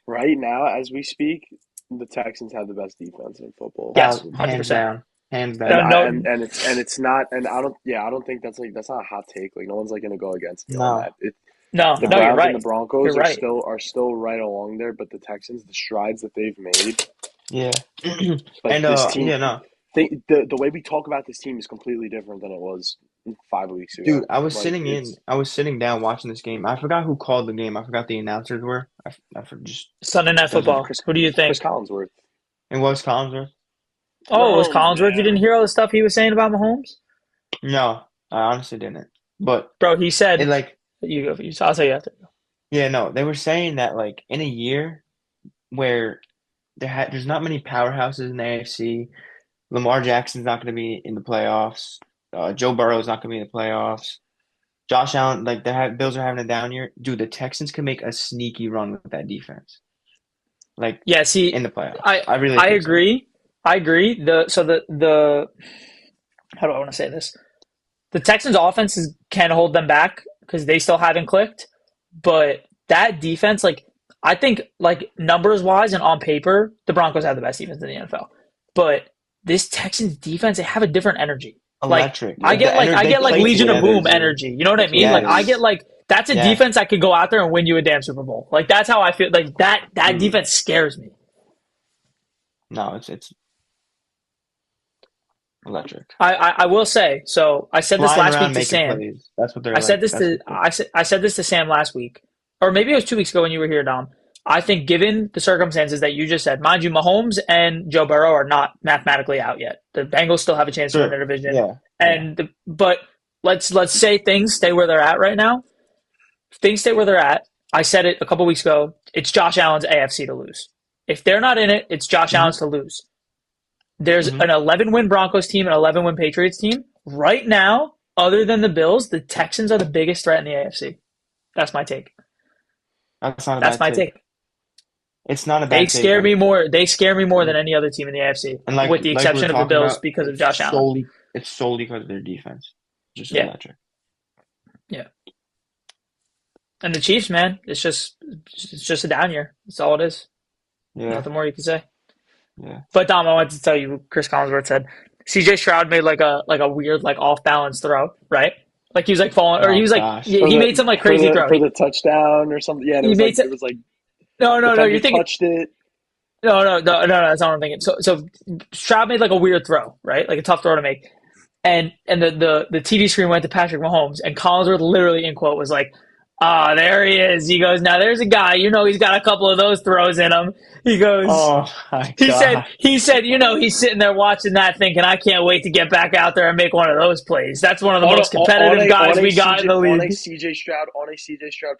right now as we speak, the Texans have the best defense in football. Yes, hands 100%. down, hands And down. I No, and it's not and I don't think that's not a hot take. Like no one's like gonna go against me on No, that. The no, no. you're Browns and the right. You're Broncos right. are still right along there, but the Texans, the strides that they've made, Yeah. like And this team, yeah, no. the way we talk about this team is completely different than it was 5 weeks Dude, ago. Like it's I was sitting down watching this game. I forgot who called the game. I forgot the announcers were. Just Sunday Night doesn't. Football. Who do you Chris think? Collinsworth. It was Collinsworth. Oh, it was Mahomes, Collinsworth. You didn't man. hear all the stuff he was saying about Mahomes? No, I honestly didn't. But Bro, he it said, like, you go. I'll tell you after. yeah, no, they were saying that like in a year where there's not many powerhouses in the AFC. Lamar Jackson's not going to be in the playoffs. Joe Burrow's not going to be in the playoffs. Josh Allen, like Bills are having a down year. Dude, the Texans can make a sneaky run with that defense, like Yeah, in see, the playoffs. I I really I think so. agree. I agree. The how do I want to say this? The Texans' offenses can hold them back because they still haven't clicked. But that defense, like I think, like numbers wise and on paper, the Broncos have the best defense in the NFL. But this Texans defense, they have a different energy. Like Electric. Like I they get like play Legion of together. Boom energy. You know what I That's what mean? it Like I is. get Yes. like that's a Yes. defense that could go out there and win you a damn Super Bowl. Like that's how I feel. Like that Mm. defense scares me. No, it's electric. I will say. So I said this Flying last around week to making Sam. plays. That's what they're I said like. this That's to what they I said this to Sam last week. or maybe it was 2 weeks ago when you were here, Dom. I think given the circumstances that you just said, mind you, Mahomes and Joe Burrow are not mathematically out yet. The Bengals still have a chance to win True. their division, Yeah. Yeah. but let's say things stay where they're at right now. Things stay where they're at. I said it a couple weeks ago. It's Josh Allen's AFC to lose. If they're not in it, it's Josh Hmm. Allen's to lose. There's Hmm. an 11-win Broncos team, an 11-win Patriots team. Right now, other than the Bills, the Texans are the biggest threat in the AFC. That's my take. That's not a That's bad my take. take. It's not a They bad take. scare me more. They scare me more than any other team in the AFC, And with the like we were exception of the talking Bills about, because of Josh Allen. it's solely because of their defense. Just Yeah, electric. yeah. And the Chiefs, man, it's just a down year. That's all it is. Yeah. Nothing more you can say. Yeah. But Dom, I wanted to tell you, what Chris Collinsworth said. CJ Stroud made like a weird like off balance throw, right? Like he was like falling, or he Oh was like gosh. he made some like crazy throw. For the touchdown or something. Yeah, and He made some, it was like no, no, no. defender You're thinking touched it. no, no, no, no, no. That's not what I'm thinking. So Stroud made like a weird throw, right? Like a tough throw to make, and the TV screen went to Patrick Mahomes, and Collinsworth literally in quote was like, "Ah, there he is." He goes, "Now there's a guy. He's got a couple of those throws in him." He goes. Oh my He said, God. he said, he's sitting there watching that thinking, I can't wait to get back out there and make one of those plays. That's one of the most competitive guys we got in the On a league. CJ Stroud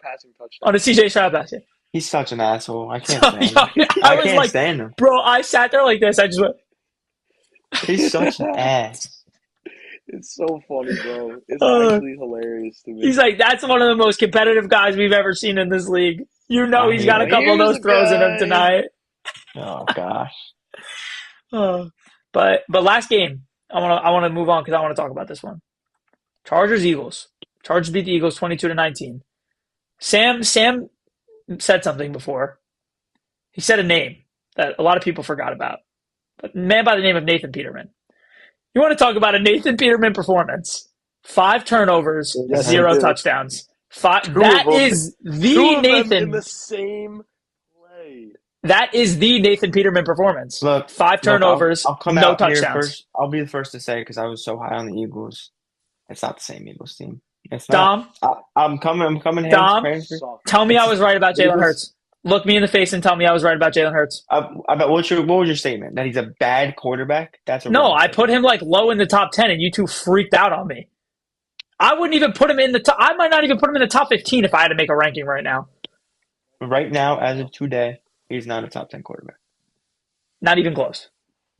passing touchdown. On a CJ Stroud basket. He's such an asshole. I can't So, stand him. I I was can't like, stand him. bro, I sat there like this. I just went, He's such an ass. It's so funny, bro. It's uh, actually hilarious to me. he's like, that's one of the most competitive guys we've ever seen in this league. I He's hate got a him. couple of Here's those a throws in him guy. tonight. Oh gosh. Uh, but last game, I want to move on because I want to talk about this one. Chargers Eagles. Chargers beat the Eagles 22-19. Sam said something before. He said a name that a lot of people forgot about. But a man by the name of Nathan Peterman. You want to talk about a Nathan Peterman performance? 5 turnovers, Yes, I 0 do. touchdowns. Two That of them. is Two the of them in Nathan. the same play. That is the Nathan Peterman performance. Look, 5 turnovers, I'll come no out here touchdowns. first. I'll be the first to say because I was so high on the Eagles. It's not the same Eagles team. It's not. Dom, I'm coming. Dom, Hands tell me I was right about Jalen Eagles. Hurts. Look me in the face and tell me I was right about Jalen Hurts. I bet. What was your statement? That he's a bad quarterback? That's a No, wrong I statement. put him like low in the top 10 and you two freaked out on me. I wouldn't even put him in the top. I might not even put him in the top 15 if I had to make a ranking right now. Right now, as of today, he's not a top 10 quarterback. Not even close.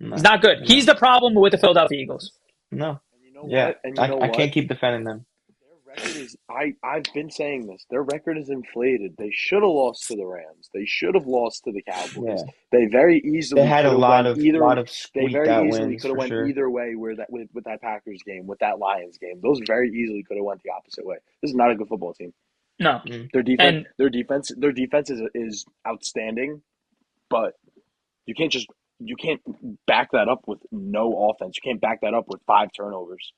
No, He's not good. no, He's the problem with the Philadelphia Eagles. no. And you know Yeah, what? And you know I what? can't keep defending them. Their record is I've been saying this. Their record is inflated. They should have lost to the Rams. They should have lost to the Cowboys. Yeah, They very easily they had a could have lot went of either. They squeaked very out easily wins could have for went sure. either way with that Packers game, with that Lions game. Those very easily could have went the opposite way. This is not a good football team. No. Mm. Their defense is outstanding, but you can't back that up with no offense. You can't back that up with 5 turnovers.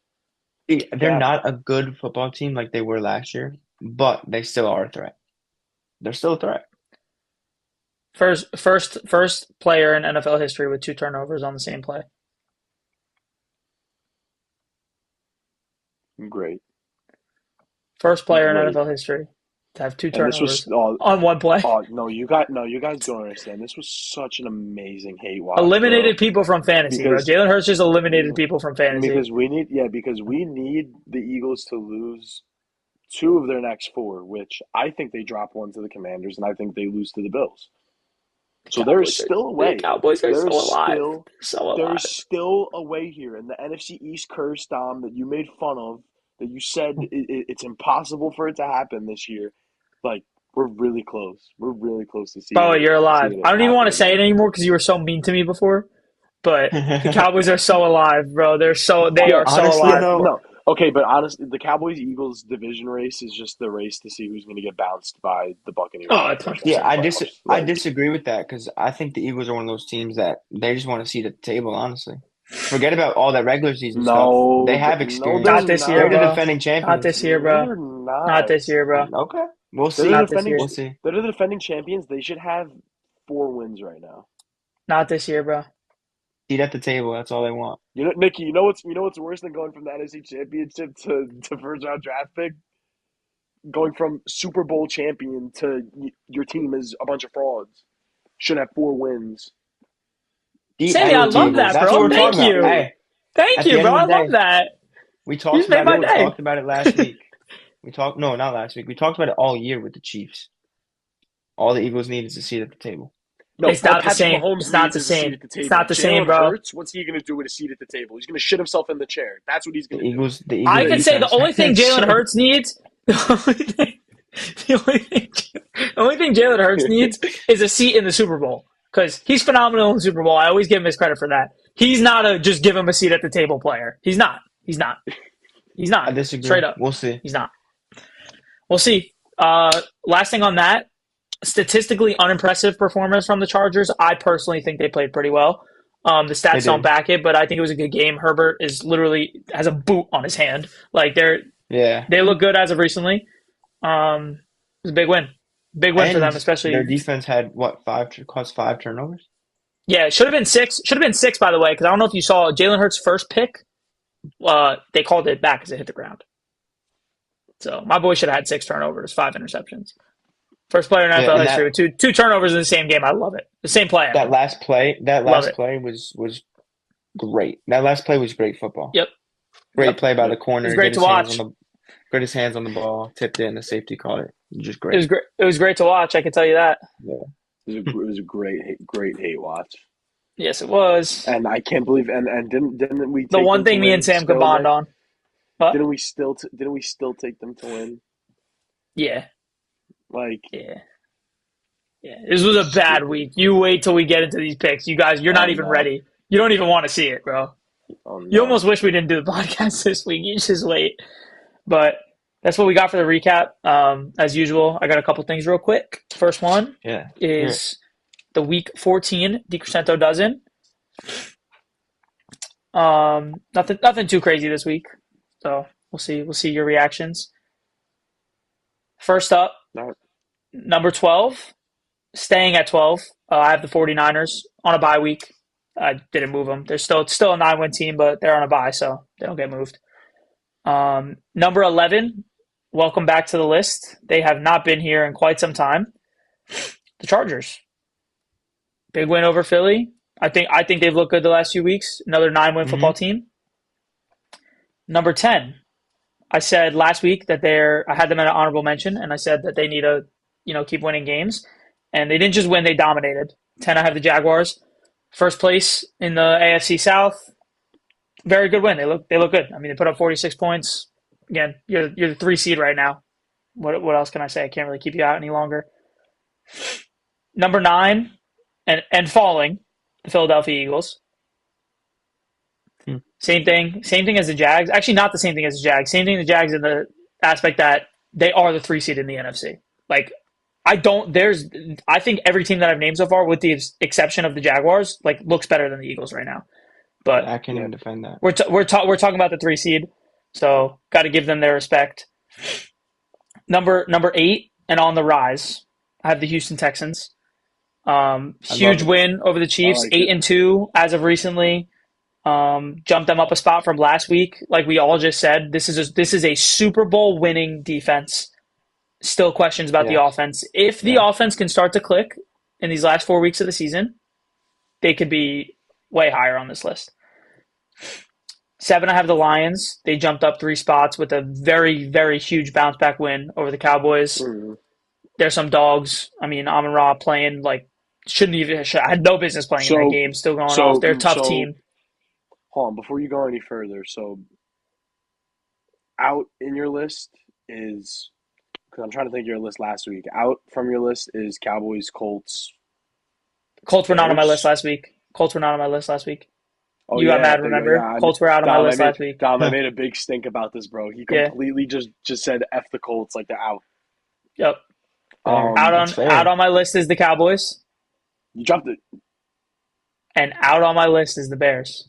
They're Yeah. not a good football team like they were last year, but they still are a threat. They're still a threat. First player in NFL history with 2 turnovers on the same play. Great. First player in Great. NFL history to have 2 And this turnovers was on one play. no, you guys don't understand. This was such an amazing hate watch. Eliminated bro. people from fantasy, Because- bro. Jalen Hurts just eliminated people from fantasy. Because we need the Eagles to lose 2 of their next 4, which I think they drop 1 to the Commanders, and I think they lose to the Bills. So there's still a way. The Cowboys are There's so alive. still- So alive. There's still a way here, and the NFC East curse, Dom, that you made fun of, that you said it's impossible for it to happen this year. Like, we're really close. We're really close to seeing Oh, it. you're alive. Seeing it I don't even want to happen. say it anymore because you were so mean to me before. But the Cowboys are so alive, bro. They are so honestly, alive. No. Okay, but honestly, the Cowboys-Eagles division race is just the race to see who's going to get bounced by the Buccaneers. Oh, it's 100%. Yeah, I Like, disagree with that because I think the Eagles are one of those teams that they just want to see the table, honestly. Forget about all that regular season No, stuff. They have no, experience. Not this year, They're the bro. defending champions. Not this year, No, bro. they're not. Not this year, bro. Okay. We'll see. They're Not the this year. We'll see. They're the defending champions. They should have 4 wins right now. Not this year, bro. Seat at the table. That's all they want. You know, Nikki. You know what's worse than going from the NFC Championship to first round draft pick? going from Super Bowl champion to your team is a bunch of frauds. Should have 4 wins. Sammy, I Look, love Diego, that, that's what bro. we're Thank talking about. you. Hey, Thank at the you, end bro. of I the love day, that. You just made my we day. talked about it last week. No, not last week. We talked about it all year with the Chiefs. All the Eagles need is a seat at the table. No, It's all not the Patrick same. Mahomes It's not needs the is a seat same. at the It's table. not the same, Jalen bro. Hurts, what's he going to do with a seat at the table? He's going to shit himself in the chair. That's what he's The going to do. I Eagles can say the defense only thing has Jalen shown. Hurts needs, the only thing Jalen Hurts needs is a seat in the Super Bowl because he's phenomenal in the Super Bowl. I always give him his credit for that. He's not a just give him a seat at the table player. He's not. He's not. He's I not. disagree. Straight up. We'll see. He's not. We'll see. Last thing on that, statistically unimpressive performance from the Chargers. I personally think they played pretty well. The They stats don't did. back it, but I think it was a good game. Herbert is literally has a boot on his hand. Like Yeah. they look good as of recently. It was a big win for And them, their especially. defense had what, caused 5 turnovers? Yeah, it should have been six. Should have been six, by the way, because I don't know if you saw Jalen Hurts' first pick. They called it back because it hit the ground. So my boy should have had 6 turnovers, 5 interceptions. First player in Yeah, NFL and history with two turnovers in the same game. I love it. The same play, I that mean. last play, Love it. was great. That last play was great football. Yep. Great Yep. play by Yep. the It was corner. great to watch. Got his hands on the ball, tipped it, and the safety caught it. Just It great. was great. It was great to watch. I can tell you that. Yeah. It was a great hate watch. Yes, it was. And I can't believe and didn't we The take one them to thing me and win Sam could still, bond Nick? on. But Didn't we still take them to win? yeah, Like yeah. This was a bad week. You wait till we get into these picks. You guys, you're not oh even no. ready. You don't even want to see it, bro. Oh You no. almost wish we didn't do the podcast this week. You just wait. But that's what we got for the recap. As usual, I got a couple things real quick. First one Yeah. is the week 14 DiCrescento Dozen. Nothing too crazy this week. So we'll see. We'll see your reactions. First up, No. number 12, staying at 12. I have the 49ers on a bye week. I didn't move them. They're still a 9-win team, but they're on a bye, so they don't get moved. Number 11, welcome back to the list. They have not been here in quite some time. The Chargers. Big win over Philly. I think they've looked good the last few weeks. Another 9-win football team. Number 10. I said last week that I had them at an honorable mention, and I said that they need to, keep winning games. And they didn't just win, they dominated. 10, I have the Jaguars. First place in the AFC South. Very good win. They look good. I mean, they put up 46 points. Again, you're the 3 seed right now. What else can I say? I can't really keep you out any longer. Number 9, and falling, the Philadelphia Eagles. Same thing as the Jags. Actually, not the same thing as the Jags. Same thing as the Jags in the aspect that they are the 3 seed in the NFC. Like, I think every team that I've named so far, with the exception of the Jaguars, like, looks better than the Eagles right now. But I can't even defend that. we're talking about the 3 seed, so got to give them their respect. Number 8, and on the rise, I have the Houston Texans. Huge win over the Chiefs, like 8-2 as of recently. Jumped them up a spot from last week. Like we all just said, this is a Super Bowl winning defense. Still questions about the offense. If the offense can start to click in these last 4 weeks of the season, they could be way higher on this list. 7, I have the Lions. They jumped up 3 spots with a very, very huge bounce back win over the Cowboys. There's some dogs. I mean, Amon-Ra playing like I had no business playing in that game. Still going off. They're a tough team. Hold on, before you go any further. So, out in your list is, because I'm trying to think of your list last week. Out from your list is Cowboys, Colts. Colts were not on my list last week. Oh, You got mad, remember? Colts were out on my list last week. Dom, I made a big stink about this, bro. He completely just said F the Colts, like they're out. Yep. Out on my list is the Cowboys. You dropped it. And out on my list is the Bears.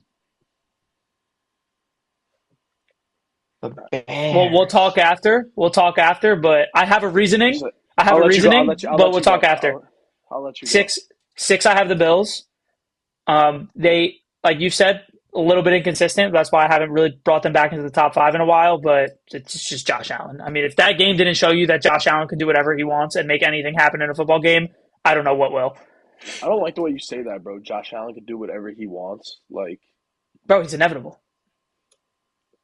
The Bears. Well, we'll talk after, but I have a reasoning. But we'll talk after. I'll let you go. 6, I have the Bills. They, like you said, a little bit inconsistent. That's why I haven't really brought them back into the top five in a while, but it's just Josh Allen. I mean, if that game didn't show you that Josh Allen can do whatever he wants and make anything happen in a football game, I don't know what will. I don't like the way you say that, bro. Josh Allen can do whatever he wants. Bro, he's inevitable.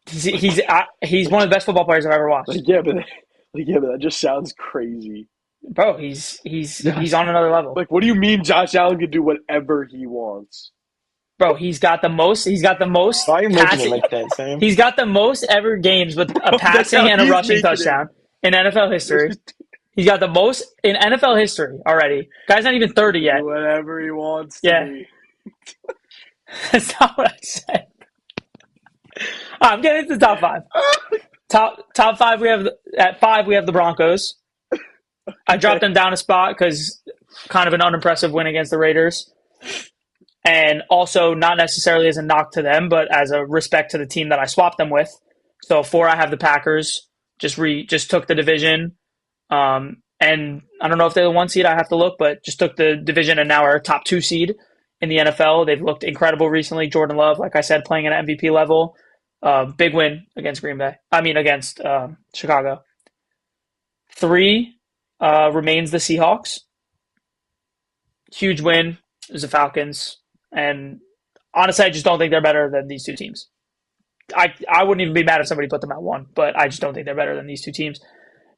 Like, He's like, one of the best football players I've ever watched. yeah, but that just sounds crazy. Bro, he's on another level. Like, what do you mean Josh Allen can do whatever he wants? Bro, he's got the most Why are you making it passing. like that, Sam? He's got the most ever games with a That's passing how and a he's rushing making it. touchdown in NFL history. He's got the most in NFL history already. Guy's not even 30 yet. Whatever he wants to Yeah. be. That's not what I said. I'm getting into the top five. Top five. At five. We have the Broncos. I dropped them down a spot because kind of an unimpressive win against the Raiders, and also not necessarily as a knock to them, but as a respect to the team that I swapped them with. So four, I have the Packers. Just took the division, and I don't know if they're the one seed. I have to look, but just took the division and now are top two seed in the NFL. They've looked incredible recently. Jordan Love, like I said, playing at an MVP level. Big win against Green Bay. I mean, against Chicago. Three remains the Seahawks. Huge win is the Falcons. And honestly, I just don't think they're better than these two teams. I wouldn't even be mad if somebody put them at one, but I just don't think they're better than these two teams.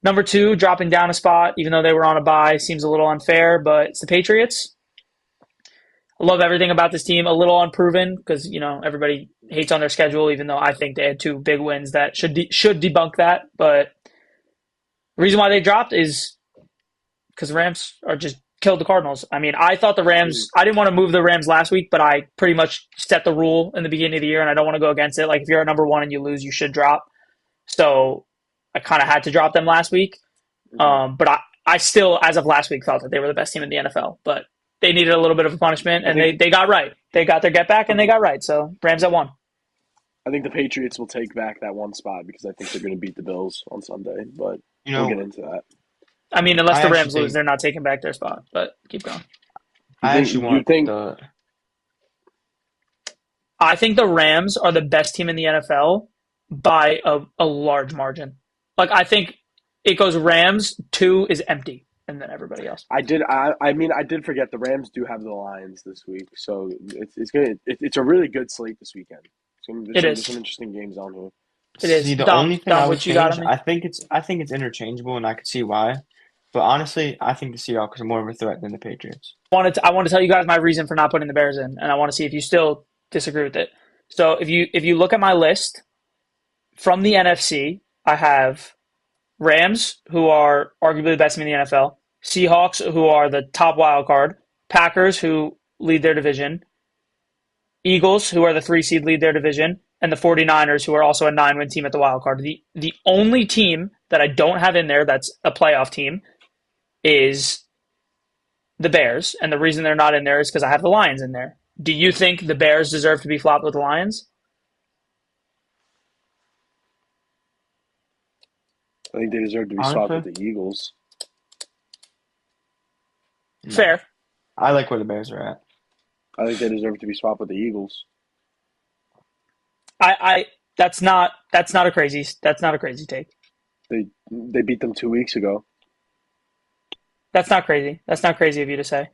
Number two, dropping down a spot, even though they were on a bye, seems a little unfair, but it's the Patriots. I love everything about this team. A little unproven because everybody hates on their schedule, even though I think they had two big wins that should debunk that. But the reason why they dropped is because the Rams are just killed the Cardinals. I mean, I thought the Rams. I didn't want to move the Rams last week, but I pretty much set the rule in the beginning of the year, and I don't want to go against it. Like if you're at number one and you lose, you should drop. So I kind of had to drop them last week. But I still, as of last week, thought that they were the best team in the NFL. But they needed a little bit of a punishment, and they got right. They got their get back, and they got right. So Rams at one. I think the Patriots will take back that one spot because I think they're going to beat the Bills on Sunday. But we'll get into that. I mean, unless the Rams lose, they're not taking back their spot. But keep going. I think the Rams are the best team in the NFL by a large margin. Like I think it goes Rams, two is empty, and then everybody else. I did forget the Rams do have the Lions this week, so it's a really good slate this weekend. There's some interesting games on here. It is. See, the only thing I would change, I think it's interchangeable, and I could see why. But honestly, I think the Seahawks are more of a threat than the Patriots. I want to tell you guys my reason for not putting the Bears in, and I want to see if you still disagree with it. So if you look at my list from the NFC, I have Rams, who are arguably the best team in the NFL, Seahawks, who are the top wild card, Packers, who lead their division, Eagles, who are the 3 seed, lead their division, and the 49ers, who are also a 9-win team at the wild card. The only team that I don't have in there that's a playoff team is the Bears, and the reason they're not in there is because I have the Lions in there. Do you think the Bears deserve to be flopped with the Lions? I think they deserve to be swapped with the Eagles. No. Fair. I like where the Bears are at. I think they deserve to be swapped with the Eagles. That's not a crazy take. They beat them 2 weeks ago. That's not crazy. That's not crazy of you to say.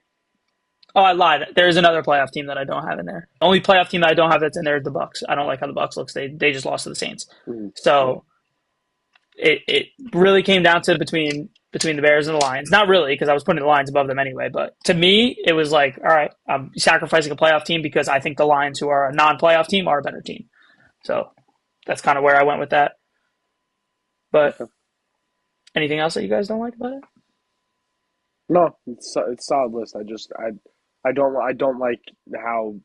Oh, I lied. There is another playoff team that I don't have in there. The only playoff team that I don't have that's in there is the Bucks. I don't like how the Bucks looks. They just lost to the Saints. Mm-hmm. So it really came down to between the Bears and the Lions. Not really, because I was putting the Lions above them anyway. But to me, it was like, all right, I'm sacrificing a playoff team because I think the Lions, who are a non-playoff team, are a better team. So that's kind of where I went with that. But anything else that you guys don't like about it? No, it's a solid list. I don't like how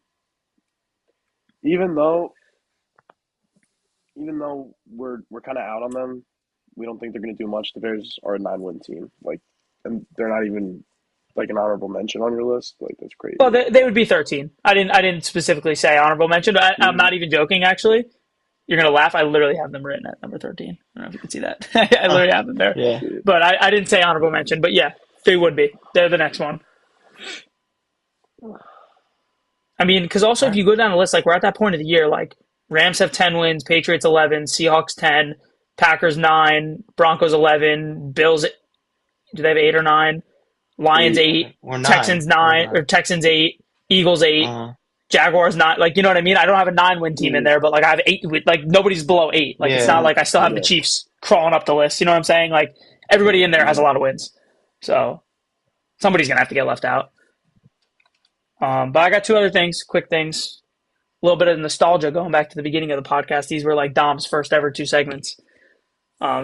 even though we're kind of out on them, we don't think they're going to do much. The Bears are a 9-win team, and they're not even like an honorable mention on your list. Like that's crazy. Well, they would be 13. I didn't specifically say honorable mention. But I'm not even joking. Actually, you're gonna laugh. I literally have them written at number 13. I don't know if you can see that. I literally have them there. Yeah. But I didn't say honorable mention. But yeah, they would be. They're the next one. I mean, because also All if right. you go down the list, like we're at that point of the year, like Rams have 10 wins, Patriots 11, Seahawks 10, Packers 9, Broncos 11, Bills, do they have 8 or 9? Lions 8. eight, We're Texans nine. We're 9, or nine. Texans 8, Eagles 8, Uh, Jaguars 9. Like, you know what I mean? I don't have a 9 win team in Mm, there, but like I have 8. Like nobody's below 8. Like it's not yeah. mhm. like I still have the Yeah. Chiefs crawling up the list. You know what I'm saying? Like everybody in there has a Mhm. lot of wins, so somebody's gonna have to get left out. But I got two other things, quick things. A little bit of nostalgia going back to the beginning of the podcast. These were like Dom's first ever two segments.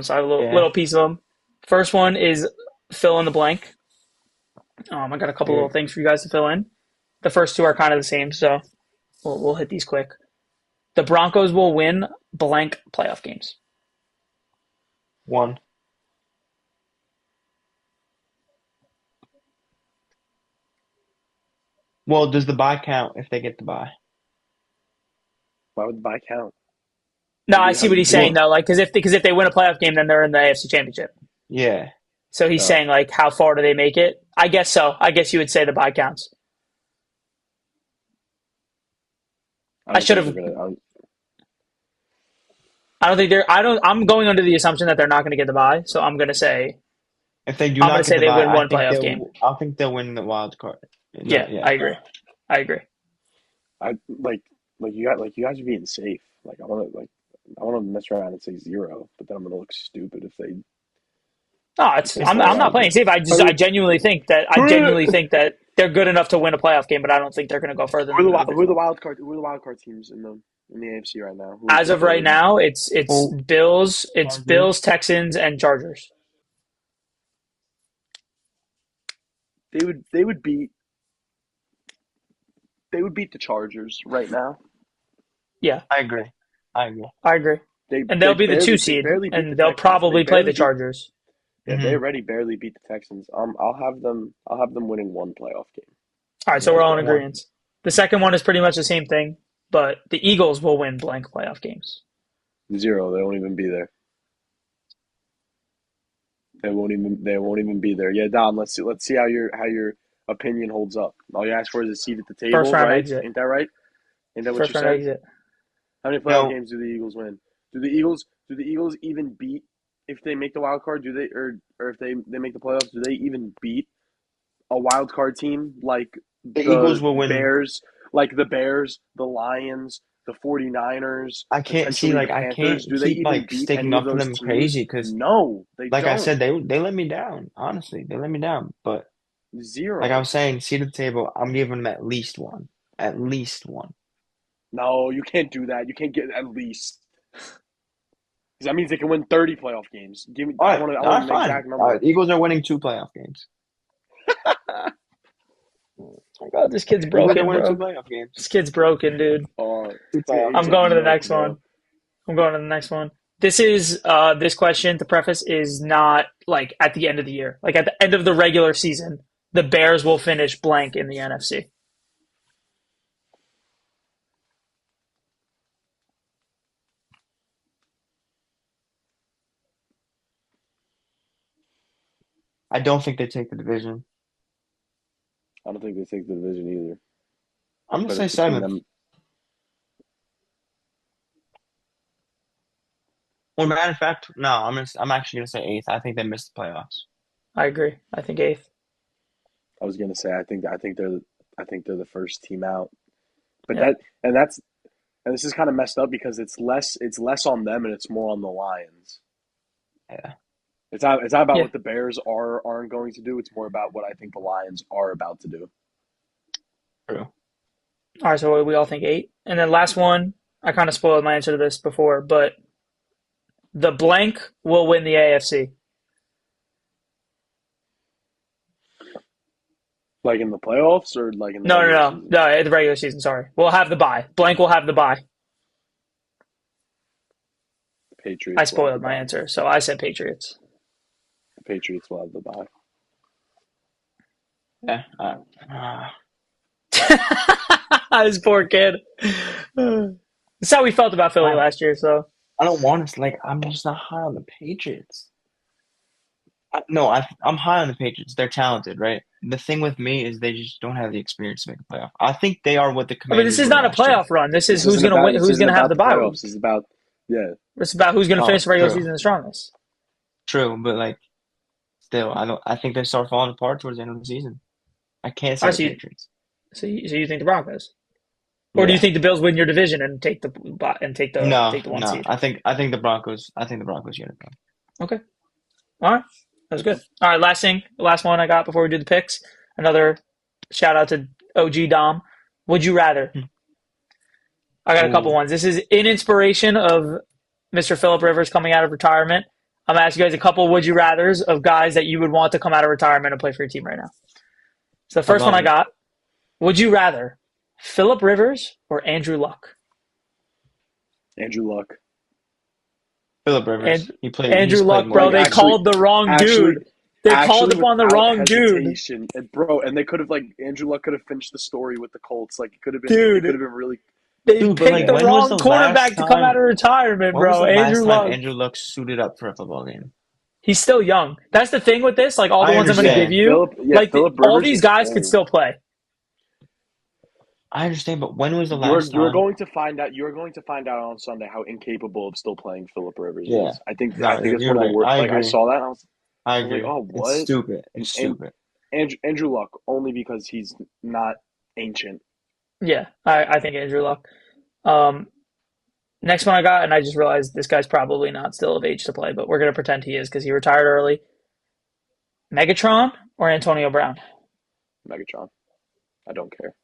So I have a Yeah. little piece of them. First one is fill in the blank. I got a couple little Weird. things for you guys to fill in. The first two are kind of the same, so we'll hit these quick. The Broncos will win blank playoff games. One. Well, does the bye count if they get the bye? Why would the bye count? No, Like I we see what haven't he's been. saying Well, though. Like, because if they win a playoff game, then they're in the AFC Championship. yeah. So he's Oh, saying like, how far do they make it? I guess so. I guess you would say the bye counts. I I don't should think they're have. gonna. I don't think they're. I don't. I'm going under the assumption that they're not going to get the bye. So I'm going to say. If they do I'm going to not get say the they bye, win one playoff game. I think they'll win the wild card. No, Yeah, yeah. I agree. I agree. I like you guys are being safe. Like I want to mess around and say 0, but then I'm gonna look stupid if they No, if it's. they It's fall I'm it's not out. playing safe. I I mean, genuinely think that. I who genuinely are think that they're good enough to win a playoff game, but I don't think they're going to go further than the who are divisional. the wild card teams in the AFC right now? Who As think of they'll right win? now, it's well, Bills, Chargers. Texans, and Chargers. They would beat the Chargers right now. Yeah, I agree. I agree. I agree. They And they'll they be the two barely they seed, barely beat the and they'll Texans. They probably play the barely beat Chargers. Yeah, they Hmm. already barely beat the Texans. I'll have them winning one playoff game All right, so as we're all in well. One. agreement. The second one is pretty much the same thing, but the Eagles will win blank playoff games. 0, they won't even be there. They won't even be there. Yeah, Dom, let's see how your opinion holds up. All you ask for is a seat at the First table, round right? exit. Ain't that right? Ain't that what First you round said? exit. How many playoff No, games do the Eagles win? Do the Eagles even beat if they make the wild card? Do they or if they make the playoffs? Do they even beat a wild card team the Eagles will win. Like the Bears, the Lions, the 49ers, I can't see potentially the like I Panthers? can't Do they keep even like beat sticking any of up for those them teams? crazy because, No, they like I don't. said, they let me down. Honestly, they let me down. But like I 0. was saying, seat at the table, I'm giving them at least one. At least one. No, you can't do that. You can't get at least. Because that means they can win 30 playoff games. Give me. All right, I all want right, an fine. exact All number. right, Eagles are winning 2 playoff games. Oh my God, this kid's Eagles are broken, winning two bro. playoff games. This kid's broken, dude. Two playoff He's I'm a going to games. the joke, next bro. one. I'm going to the next one. This is this question. The preface is not like at the end of the year. Like at the end of the regular season, the Bears will finish blank in the NFC. I don't think they take the division. I don't think they take the division either. I'm gonna But say it's between seventh. them. Well, matter of fact, no. I'm actually gonna say eighth. I think they missed the playoffs. I agree. I think eighth. I was gonna say I think they're the first team out. But Yeah. that's and this is kind of messed up because it's less on them and it's more on the Lions. Yeah, It's not about Yeah. what the Bears aren't going to do. It's more about what I think the Lions are about to do. true. All right. So we all think eight. And then last one. I kind of spoiled my answer to this before, but the blank will win the AFC. Like in the playoffs or like in the No, no, regular no, season. no. The regular season. Sorry. We'll have the bye. Blank will have the bye. The I Patriots will have the spoiled my bye. answer, so I said Patriots. The Patriots will have the bye. Yeah. This poor kid. That's how we felt about Philly I last year. So I don't want to. Like, I'm just not high on the Patriots. No, I'm high on the Patriots. They're talented, right? The thing with me is they just don't have the experience to make a playoff. I think they are what the I mean, this Commanders is were not a last year. playoff run. This is This who's isn't going to about win, this who's isn't going to have about the the bye playoffs. week. This is about yeah. It's about who's going to Oh, finish the regular true, season the strongest. true, but like still, I don't. I think they start falling apart towards the end of the season. I can't say I the see. Patriots. So you think the Broncos, or do you Yeah, think the Bills win your division and no, take the one no. seed? I think the Broncos. I think the Broncos get it done. Okay, all right, that's good. All right, last one I got before we do the picks. Another shout out to OG Dom. Would you rather? I got a couple Ooh, ones. This is in inspiration of Mr. Philip Rivers coming out of retirement. I'm gonna ask you guys a couple would you rather's of guys that you would want to come out of retirement and play for your team right now. So the I first one love I it. got, would you rather Philip Rivers or Andrew Luck? Andrew Luck. Philip Rivers. And He's Andrew played Luck, more bro, Like they games. called the wrong actually, dude. They called actually, upon the without wrong dude. hesitation, and bro, and they could have like Andrew Luck could have finished the story with the Colts. Like it could Dude, have been really they Dude, but picked like, the yeah. when was wrong the last quarterback to come out time? of retirement, When was bro. the last Andrew time Luck. Andrew Luck suited up for a football game? He's still young. That's the thing with this. Like all the I ones I'm going to give understand. you, Philip all Rivers these is guys could old. still play. I understand, but when was the You're last you're time? going to find out. You're going to find out on Sunday how incapable of still playing Philip Rivers Yeah. is. I think No, it's you're one of the right. worst. I Like I agree. saw that, and I I was like, agree. oh, It's what? stupid. It's And stupid. Andrew Luck only because he's not ancient. Yeah, I think Andrew Luck. Um, Next one I got, and I just realized this guy's probably not still of age to play, but we're going to pretend he is because he retired early. Megatron or Antonio Brown? Megatron. I don't care.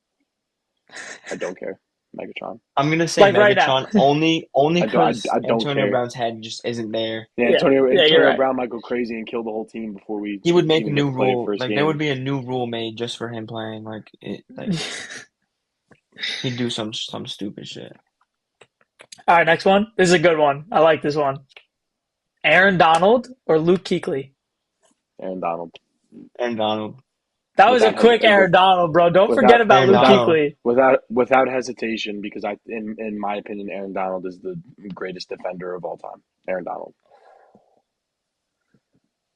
I don't care. Megatron. I'm gonna say Like right now. Megatron only I don't. because I don't Antonio care. Brown's head just isn't there. Yeah, Yeah, yeah, you're Antonio right. Brown might go crazy and kill the whole team before we He would make a even get new to play a rule. first Like there would game. be a new rule made just for him playing. Like he'd do some stupid shit. All right, next one. This is a good one. I like this one. Aaron Donald or Luke Kuechly? Aaron Donald. Aaron Donald. That was a Without quick Aaron Donald, bro. Don't forget without about Aaron Luke Donald. Kuechly. without hesitation, because in my opinion, Aaron Donald is the greatest defender of all time. Aaron Donald,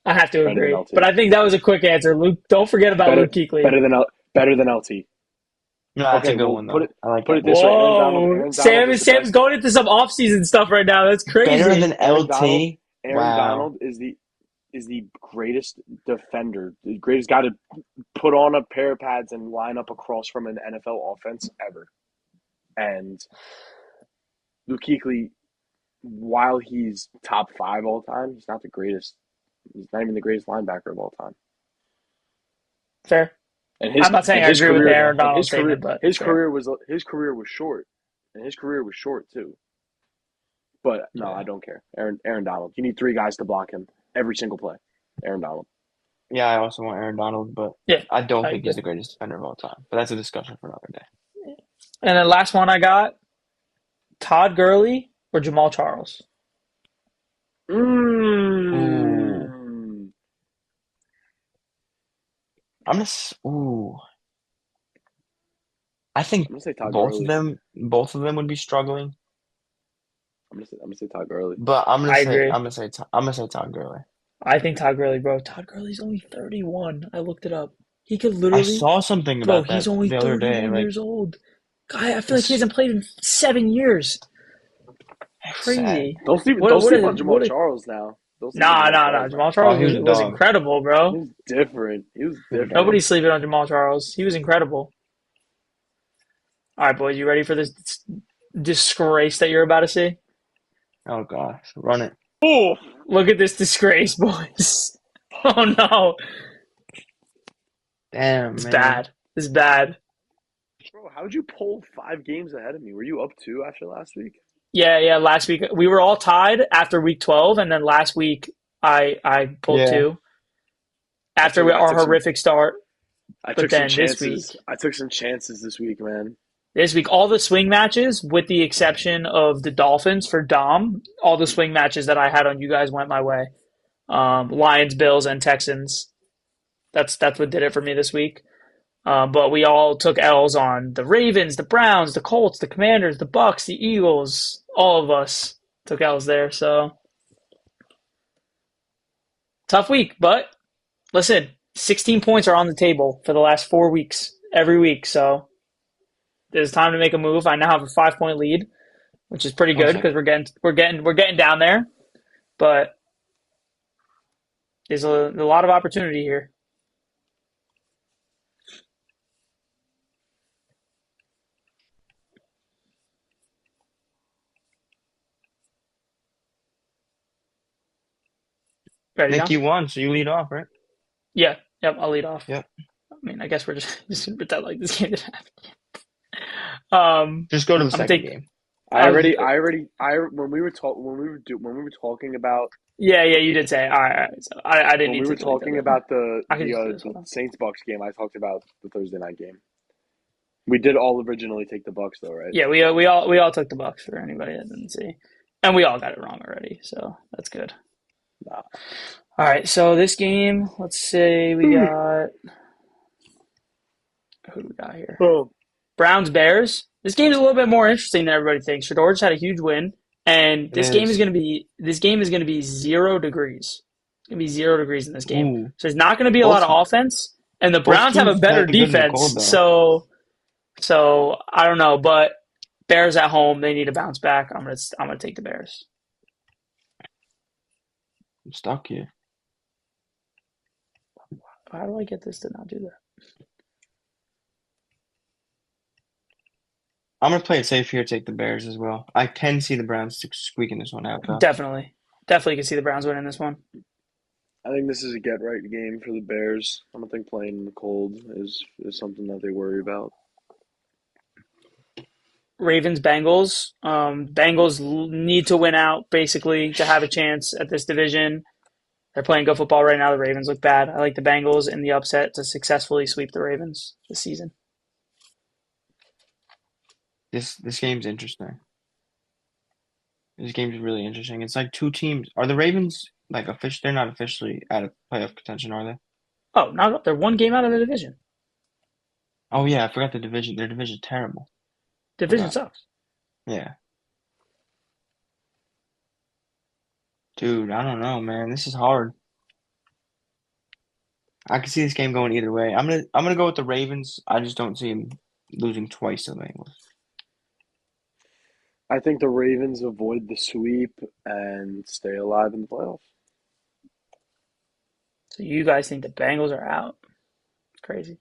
I have to better than agree, but LT, I think that was a quick answer. Luke, don't forget about better Luke Kuechly. better than better than LT. No, that's a Okay, good well one though. I like put that it one. this way: Whoa, Aaron Donald Sam is is the Sam's best. going into some offseason stuff right now. That's Better crazy. than LT. Aaron Wow. Donald is the greatest defender, the greatest guy to put on a pair of pads and line up across from an NFL offense ever. And Luke Kuechly, while he's top five all time, he's not the greatest. He's not even the greatest linebacker of all time. Fair. And I'm not saying I agree with the Aaron Donald statement, but fair. his career was short, and his career was short too. But no, I Yeah. don't care. Aaron Donald. You need three guys to block him every single play. Aaron Donald. Yeah, I also want Aaron Donald, but Yeah, I don't I think he's agree. the greatest defender of all time. But that's a discussion for another day. And then last one I got, Todd Gurley or Jamal Charles? Ooh. Mm. Ooh. I think I'm gonna say Todd Gurley. both of them would be struggling. I'm gonna say Todd Gurley. But I agree. I'm gonna say Todd Gurley. I think Todd Gurley, bro. Todd Gurley's only 31. I looked it up. He could I literally, saw something bro, about he's that only the other day. 31 Like years old. Guy, I feel like he it's hasn't played in 7 years. sad. Crazy. Don't What sleep is on Jamal what is Charles now. Don't sleep on Nah, Jamal nah, nah. Charles Jamal now. Oh, Charles he was a was dog. incredible, He bro. was different. He was different. Nobody's sleeping on Jamal Charles. He was incredible. All right, boys, you ready for this disgrace that you're about to see? Oh gosh, run it. Oh, look at this disgrace, boys. Oh no, Damn, it's man. bad. It's bad. Bro, how'd you pull 5 games ahead of me? Were you up two after last week? Yeah, yeah. Last week we were all tied after week 12, and then last week I pulled Yeah. two after I our took some horrific start. I But took some then chances. I took some chances this week, man. all the swing matches, with the exception of the Dolphins for Dom, all the swing matches that I had on you guys went my way. Lions, Bills, and Texans. That's what did it for me this week. But we all took L's on the Ravens, the Browns, the Colts, the Commanders, the Bucks, the Eagles. All of us took L's there. So Tough week, but listen, 16 points are on the table for the last 4 weeks, every week. So it's time to make a move. I now have a 5 point lead, which is pretty One good because second. we're getting down there. But there's a lot of opportunity here. Ready, Nick, John? you won, so you lead off, right? Yeah. Yep. I'll lead off. Yep. I mean, I guess we're just gonna pretend like this game didn't happen. Just go to the I'm gonna second take. game. I was. When we were talking about Yeah, yeah. You did say. All right. All right. So I didn't when need we to were delete talking that. about I can just do this. the Hold on. Saints Bucks game, I talked about the Thursday night game. We did all originally take the Bucks though, right? Yeah, we all took the Bucks for anybody that didn't see, and we all got it wrong already. So that's good. Nah. All right. So this game, let's say we got who do we got here? Oh, Browns Bears. This game is a little bit more interesting than everybody thinks. Shador just had a huge win, and It is. this game is gonna be 0 degrees. It's gonna be 0 degrees in this game. Ooh. So there's not gonna be a lot Both of offense, and the both Browns have a teams better kind of good in the cold defense. though. So I don't know, but Bears at home, they need to bounce back. I'm gonna take the Bears. I'm stuck here. How do I get this to not do that? I'm gonna play it safe here, take the Bears as well. I can see the Browns squeaking this one out though. Definitely, definitely can see the Browns winning this one. I think this is a get right game for the Bears. I don't think playing in the cold is something that they worry about. Ravens Bengals. Bengals need to win out basically to have a chance at this division. They're playing good football right now. The Ravens look bad. I like the Bengals in the upset to successfully sweep the Ravens this season. This game's interesting. This game's really interesting. It's like two teams. Are the Ravens like official? They're not officially out of playoff contention, are they? Oh, now they're one game out of the division. Oh yeah, I forgot the division. Their division's terrible. Division Forgot. sucks. Yeah. Dude, I don't know, man. This is hard. I can see this game going either way. I'm gonna go with the Ravens. I just don't see them losing twice to the Bengals. I think the Ravens avoid the sweep and stay alive in the playoffs. So you guys think the Bengals are out? Crazy.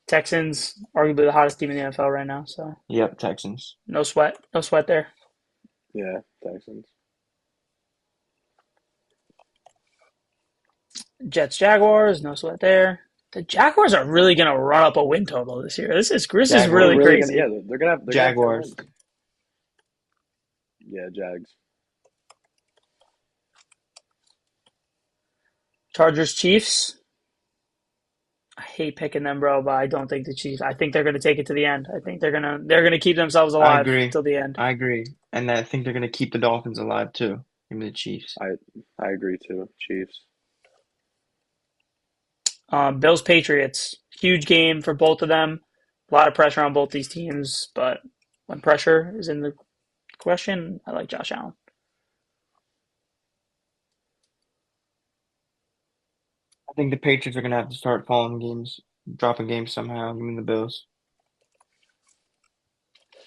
Texans, arguably the hottest team in the NFL right now. So Yep, Texans. no sweat, no sweat there. Yeah, Texans. Jets, Jaguars, no sweat there. The Jaguars are really gonna run up a win total this year. This is We're really Jaguars. really gonna yeah, crazy. they're gonna have 10 Jaguars. wins. Yeah, Jags. Chargers, Chiefs. I hate picking them, bro, but I don't think the Chiefs. I think they're gonna take it to the end. I think they're gonna keep themselves I alive agree. till the end. I agree. And I think they're gonna keep the Dolphins alive too. Give me the Chiefs. I agree too. Chiefs. Bills, Patriots. Huge game for both of them. A lot of pressure on both these teams, but when pressure is in the question, I like Josh Allen. I think the Patriots are gonna have to start falling games, dropping games somehow. Give me the Bills.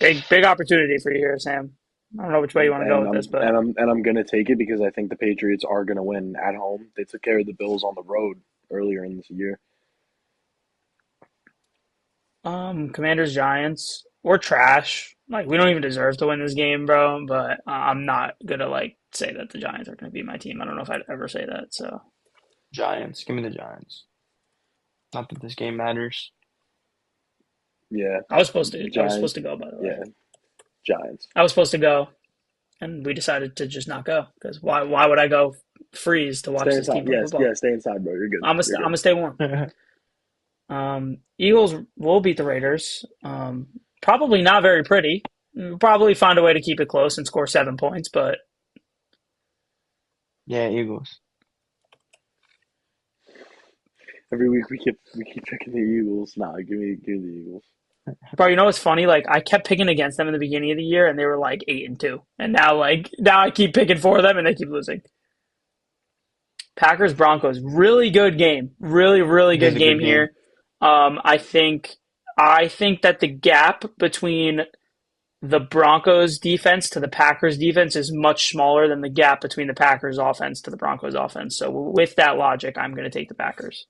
Big opportunity for you here, Sam. I don't know which way you want to go And with I'm this, but and I'm and I'm gonna take it because I think the Patriots are gonna win at home. They took care of the Bills on the road earlier in this year. Commanders, Giants, we're trash. Like we don't even deserve to win this game, bro. But I'm not gonna like say that the Giants are gonna be my team. I don't know if I'd ever say that. So Giants. Give me the Giants. Not that this game matters. Yeah, I was supposed to. I was supposed Giants. to go. By the way, Yeah, Giants. I was supposed to go, and we decided to just not go because why would I go freeze to watch Stay this inside. team play Yes, football? yeah, stay inside, bro. You're good. I'm You're gonna good. stay warm. Eagles will beat the Raiders. Probably not very pretty. Probably find a way to keep it close and score 7 points, but Yeah, Eagles. Every week we keep picking the Eagles. Nah, give me the Eagles. bro, you know what's funny? Like I kept picking against them in the beginning of the year, and they were like 8-2, and now I keep picking for them, and they keep losing. Packers Broncos, really good game. Really, really It is good a game good game. here. I think that the gap between the Broncos defense to the Packers defense is much smaller than the gap between the Packers offense to the Broncos offense. So with that logic, I'm going to take the Packers.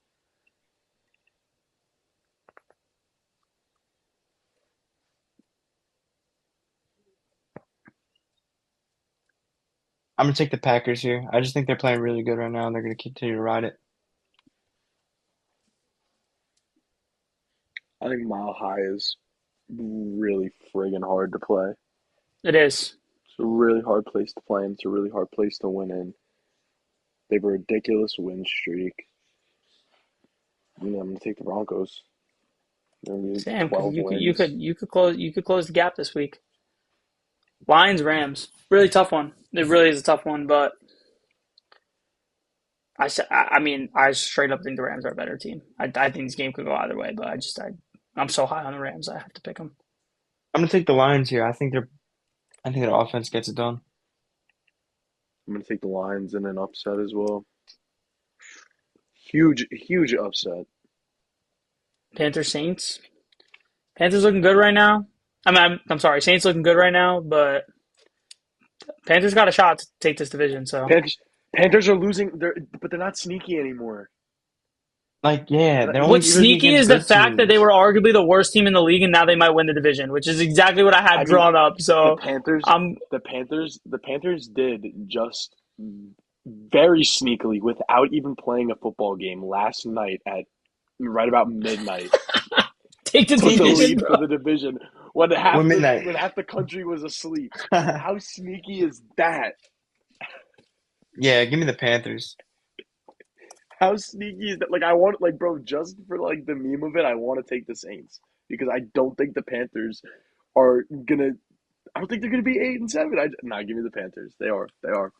I'm gonna take the Packers here. I just think they're playing really good right now, and they're gonna continue to ride it. I think Mile High is really friggin' hard to play. It is. It's a really hard place to play, and it's a really hard place to win in. They have a ridiculous win streak. I'm gonna take the Broncos. They're gonna be Sam, 12 wins. you could close the gap this week. Lions Rams, really tough one. It really is a tough one, but I straight up think the Rams are a better team. I think this game could go either way, but I'm so high on the Rams, I have to pick them. I'm gonna take the Lions here. I think their offense gets it done. I'm gonna take the Lions in an upset as well. Huge, huge upset. Panthers Saints. Panthers looking good right now. I'm sorry, Saints looking good right now, but Panthers got a shot to take this division. So Panthers, Panthers are losing. But they're not sneaky anymore. Like, yeah, they're only what's losing sneaky against is the good fact that they teams. were arguably the worst team in the league, and now they might win the division, which is exactly what I had I mean, drawn up. the So Panthers, I'm the Panthers did just very sneakily, without even playing a football game, last night at right about midnight, take the took the Genius. division, lead bro. for the division when When midnight. half the country was asleep. Yeah, How sneaky is that? give me the Panthers. How sneaky is that? Like, I want, like, bro, just for like the meme of it, I want to take the Saints because I don't think the Panthers are gonna. I don't think they're gonna be 8-7. Nah, give me the Panthers. They are. They are.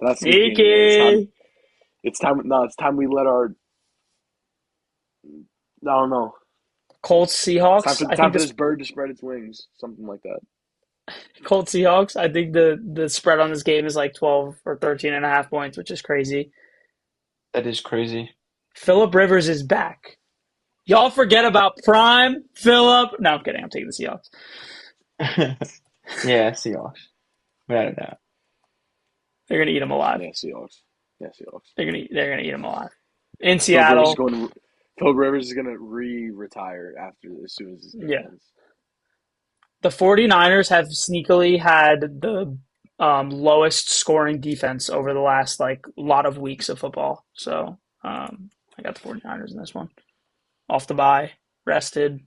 They're not sneaky anymore. It's time. Sneaky. It's time. No, it's time we let our. I don't know. Colts It's time Seahawks. for I think this this bird to spread its wings. Something like that. Colts Seahawks. I think the spread on this game is like 12 or 13 and a half points, which is crazy. That is crazy. Philip Rivers is back. Y'all forget about Prime Philip. No, I'm kidding. I'm taking the Seahawks. Yeah, Seahawks. Without a doubt. They're gonna eat him alive. Yeah, Seahawks. Yeah, Seahawks. They're gonna eat him alive in Philip Rivers is Seattle. going. Philip Rivers is gonna retire after as soon as this game Yeah, ends. the 49ers have sneakily had the lowest scoring defense over the last like lot of weeks of football. So I got the 49ers in this one. Off the bye, rested.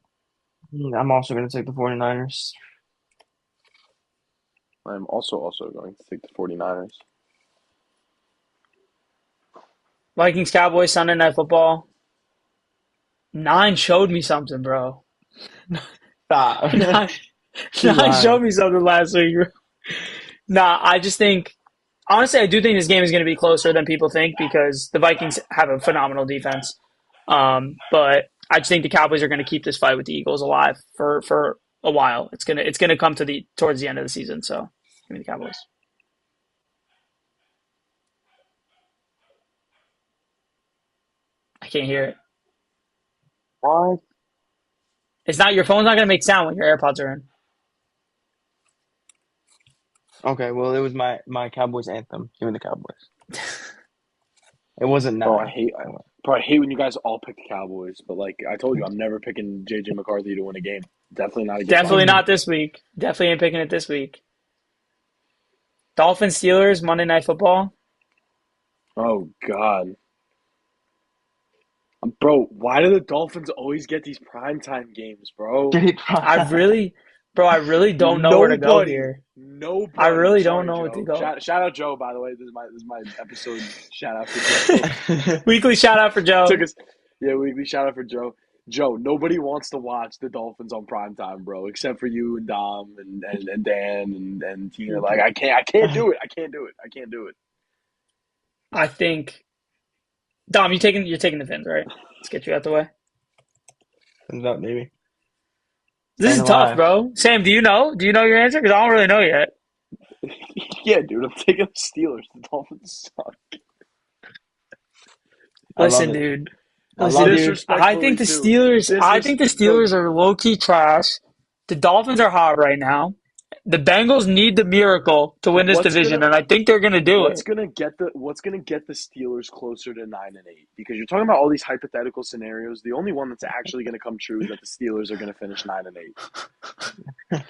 I'm also going to take the 49ers. I'm also going to take the 49ers. Vikings Cowboys Sunday Night Football. Nine showed me something, bro. Stop. Nine, You nine showed lying. me something last week. Nah, I just think honestly, I do think this game is going to be closer than people think because the Vikings have a phenomenal defense. But I just think the Cowboys are going to keep this fight with the Eagles alive for a while. It's gonna come to the towards the end of the season. So give me the Cowboys. I can't hear it. What? It's not your phone's not going to make sound when your AirPods are in. Okay, well, it was my Cowboys anthem. Give me the Cowboys. It wasn't Bro, I nine. hate. Bro, I hate when you guys all pick the Cowboys. But like I told you, I'm never picking JJ McCarthy to win a game. Definitely not against my Definitely team. not this week. Definitely ain't picking it this week. Dolphins Steelers Monday Night Football. Oh God, bro, why do the Dolphins always get these primetime games, bro? Give me I prime. really, bro, I really don't know where to go Nobody, here. I nobody. really don't Sorry, know where to Joe. go. Shout out Joe, by the way. This is my episode. Shout out for Joe. Weekly shout out for Took Joe. us. Yeah, weekly shout out for Joe. Joe, nobody wants to watch the Dolphins on primetime, bro, except for you and Dom and Dan and Tina. Like I can't do it. I can't do it. I can't do it. I think Dom, you're taking the Fins, right? Let's get you out the way. Thumbs up, baby. This Staying is tough, alive. bro. Sam, do you know? Do you know your answer? Because I don't really know yet. Yeah, dude, I'm taking the Steelers. The Dolphins suck. I love Listen, it. dude. I Listen, love it. dude. Disrespectfully too. I think the Bro, Steelers are low-key trash. The Dolphins are hot right now. The Bengals need the miracle to win this what's division, gonna and I think they're gonna do it. what's gonna get the Steelers closer to 9-8? Because you're talking about all these hypothetical scenarios. The only one that's actually gonna come true is that the Steelers are gonna finish 9-8.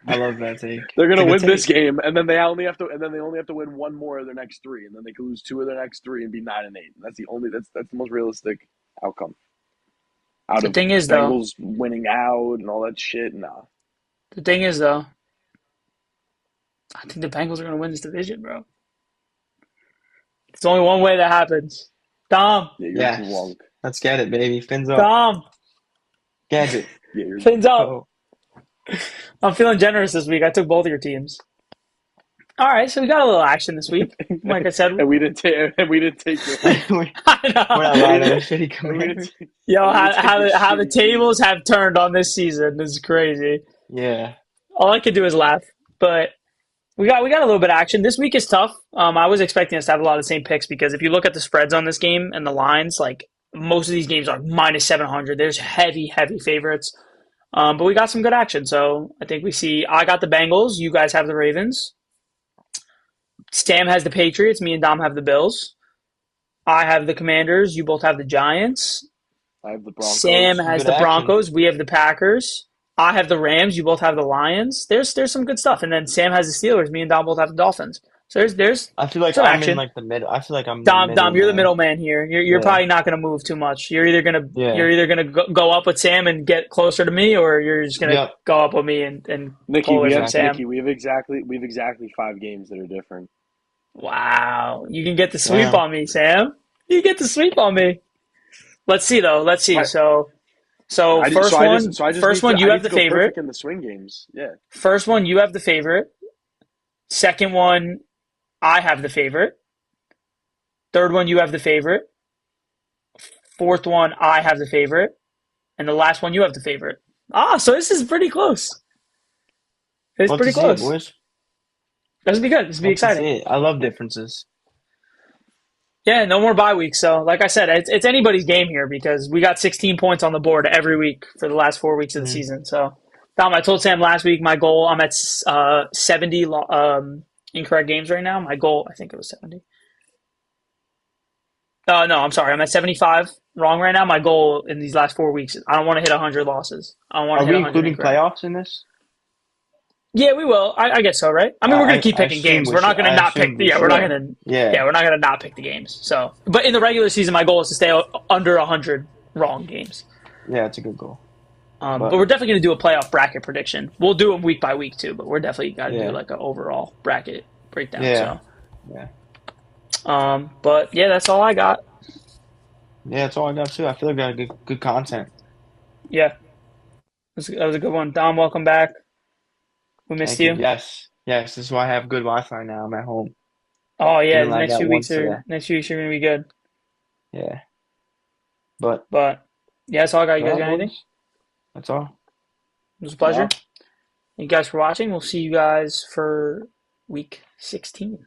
I love that take. They're It's a gonna good win this take. game, and then they only have to win one more of their next three, and then they could lose two of their next three and be 9-8. That's the most realistic outcome out The of thing is, though, Bengals winning out and all that shit. Nah, the thing is, though, I think the Bengals are gonna win this division, bro. It's only one way that happens. Dom, yeah, you're Yes. drunk. Let's get it, baby. Fins up. Dom, Gadget. Yeah, you're fins up. Oh. I'm feeling generous this week. I took both of your teams. All right, so we got a little action this week. Like I said, and we didn't take your We're I not know. lying we to the didn't, shitty and we didn't commanders. take, Yo, and we didn't take your how the shitty tables teams. have turned on this season is crazy. Yeah. All I could do is laugh. But we got a little bit of action. This week is tough. I was expecting us to have a lot of the same picks because if you look at the spreads on this game and the lines, like most of these games are minus 700. There's heavy favorites. But we got some good action. So I think I got the Bengals. You guys have the Ravens. Sam has the Patriots. Me and Dom have the Bills. I have the Commanders. You both have the Giants. I have the Sam Broncos. has Good the action. Broncos. We have the Packers. I have the Rams. You both have the Lions. There's some good stuff. And then Sam has the Steelers. Me and Dom both have the Dolphins. So there's I feel like some I'm in action. like the middle. I feel like I'm the Dom, middle you're the man. middleman here. You're Yeah. probably not going to move too much. You're Yeah. either gonna go up with Sam and get closer to me, or you're just gonna Yep. go up with me and pull Nikki, away from Exactly. Sam. we have exactly 5 games that are different. Wow, you can get the sweep Damn. on me, Sam. You get the sweep on me. Let's see though. Let's see. I So I just first need to one you have to the go favorite. perfect in the swing games. Yeah. First one you have the favorite. Second one I have the favorite. Third one you have the favorite. Fourth one I have the favorite, and the last one you have the favorite. So this is pretty close. It's Love to pretty see it, close. boys. This will be good. This will be Love to exciting. see it. I love differences. Yeah, no more bye weeks. So, like I said, it's anybody's game here because we got 16 points on the board every week for the last 4 weeks of the Mm. season. So, Dom, I told Sam last week my goal. I'm at 70 incorrect games right now. My goal, I think it was 70. No, I'm sorry. I'm at 75 wrong right now. My goal in these last 4 weeks is I don't want to hit 100 losses. I don't want Are to hit we 100 including incorrect. playoffs in this? Yeah, we will. I guess so, right? I mean, we're gonna keep I picking assume games. we We're not should. gonna I not pick. assume we Yeah, we're not should. gonna. Yeah. Yeah, we're not gonna not pick the games. So, but in the regular season, my goal is to stay under 100 wrong games. Yeah, it's a good goal. But But we're definitely gonna do a playoff bracket prediction. We'll do it week by week too. But we're definitely got to do yeah. like an overall bracket breakdown. Yeah. Yeah. But yeah, that's all I got. Yeah, that's all I got too. I feel like I got good content. Yeah, that was a good one. Dom, welcome back. We missed Thank you. you. Yes. Yes. This is why I have good Wi-Fi now. I'm at home. Oh yeah, Didn't the lag next out few weeks once are today. gonna be good. Yeah. But But yeah, that's all I got. You all guys right, got anything? boys. That's all. It was a pleasure. Yeah. Thank you guys for watching. We'll see you guys for week 16.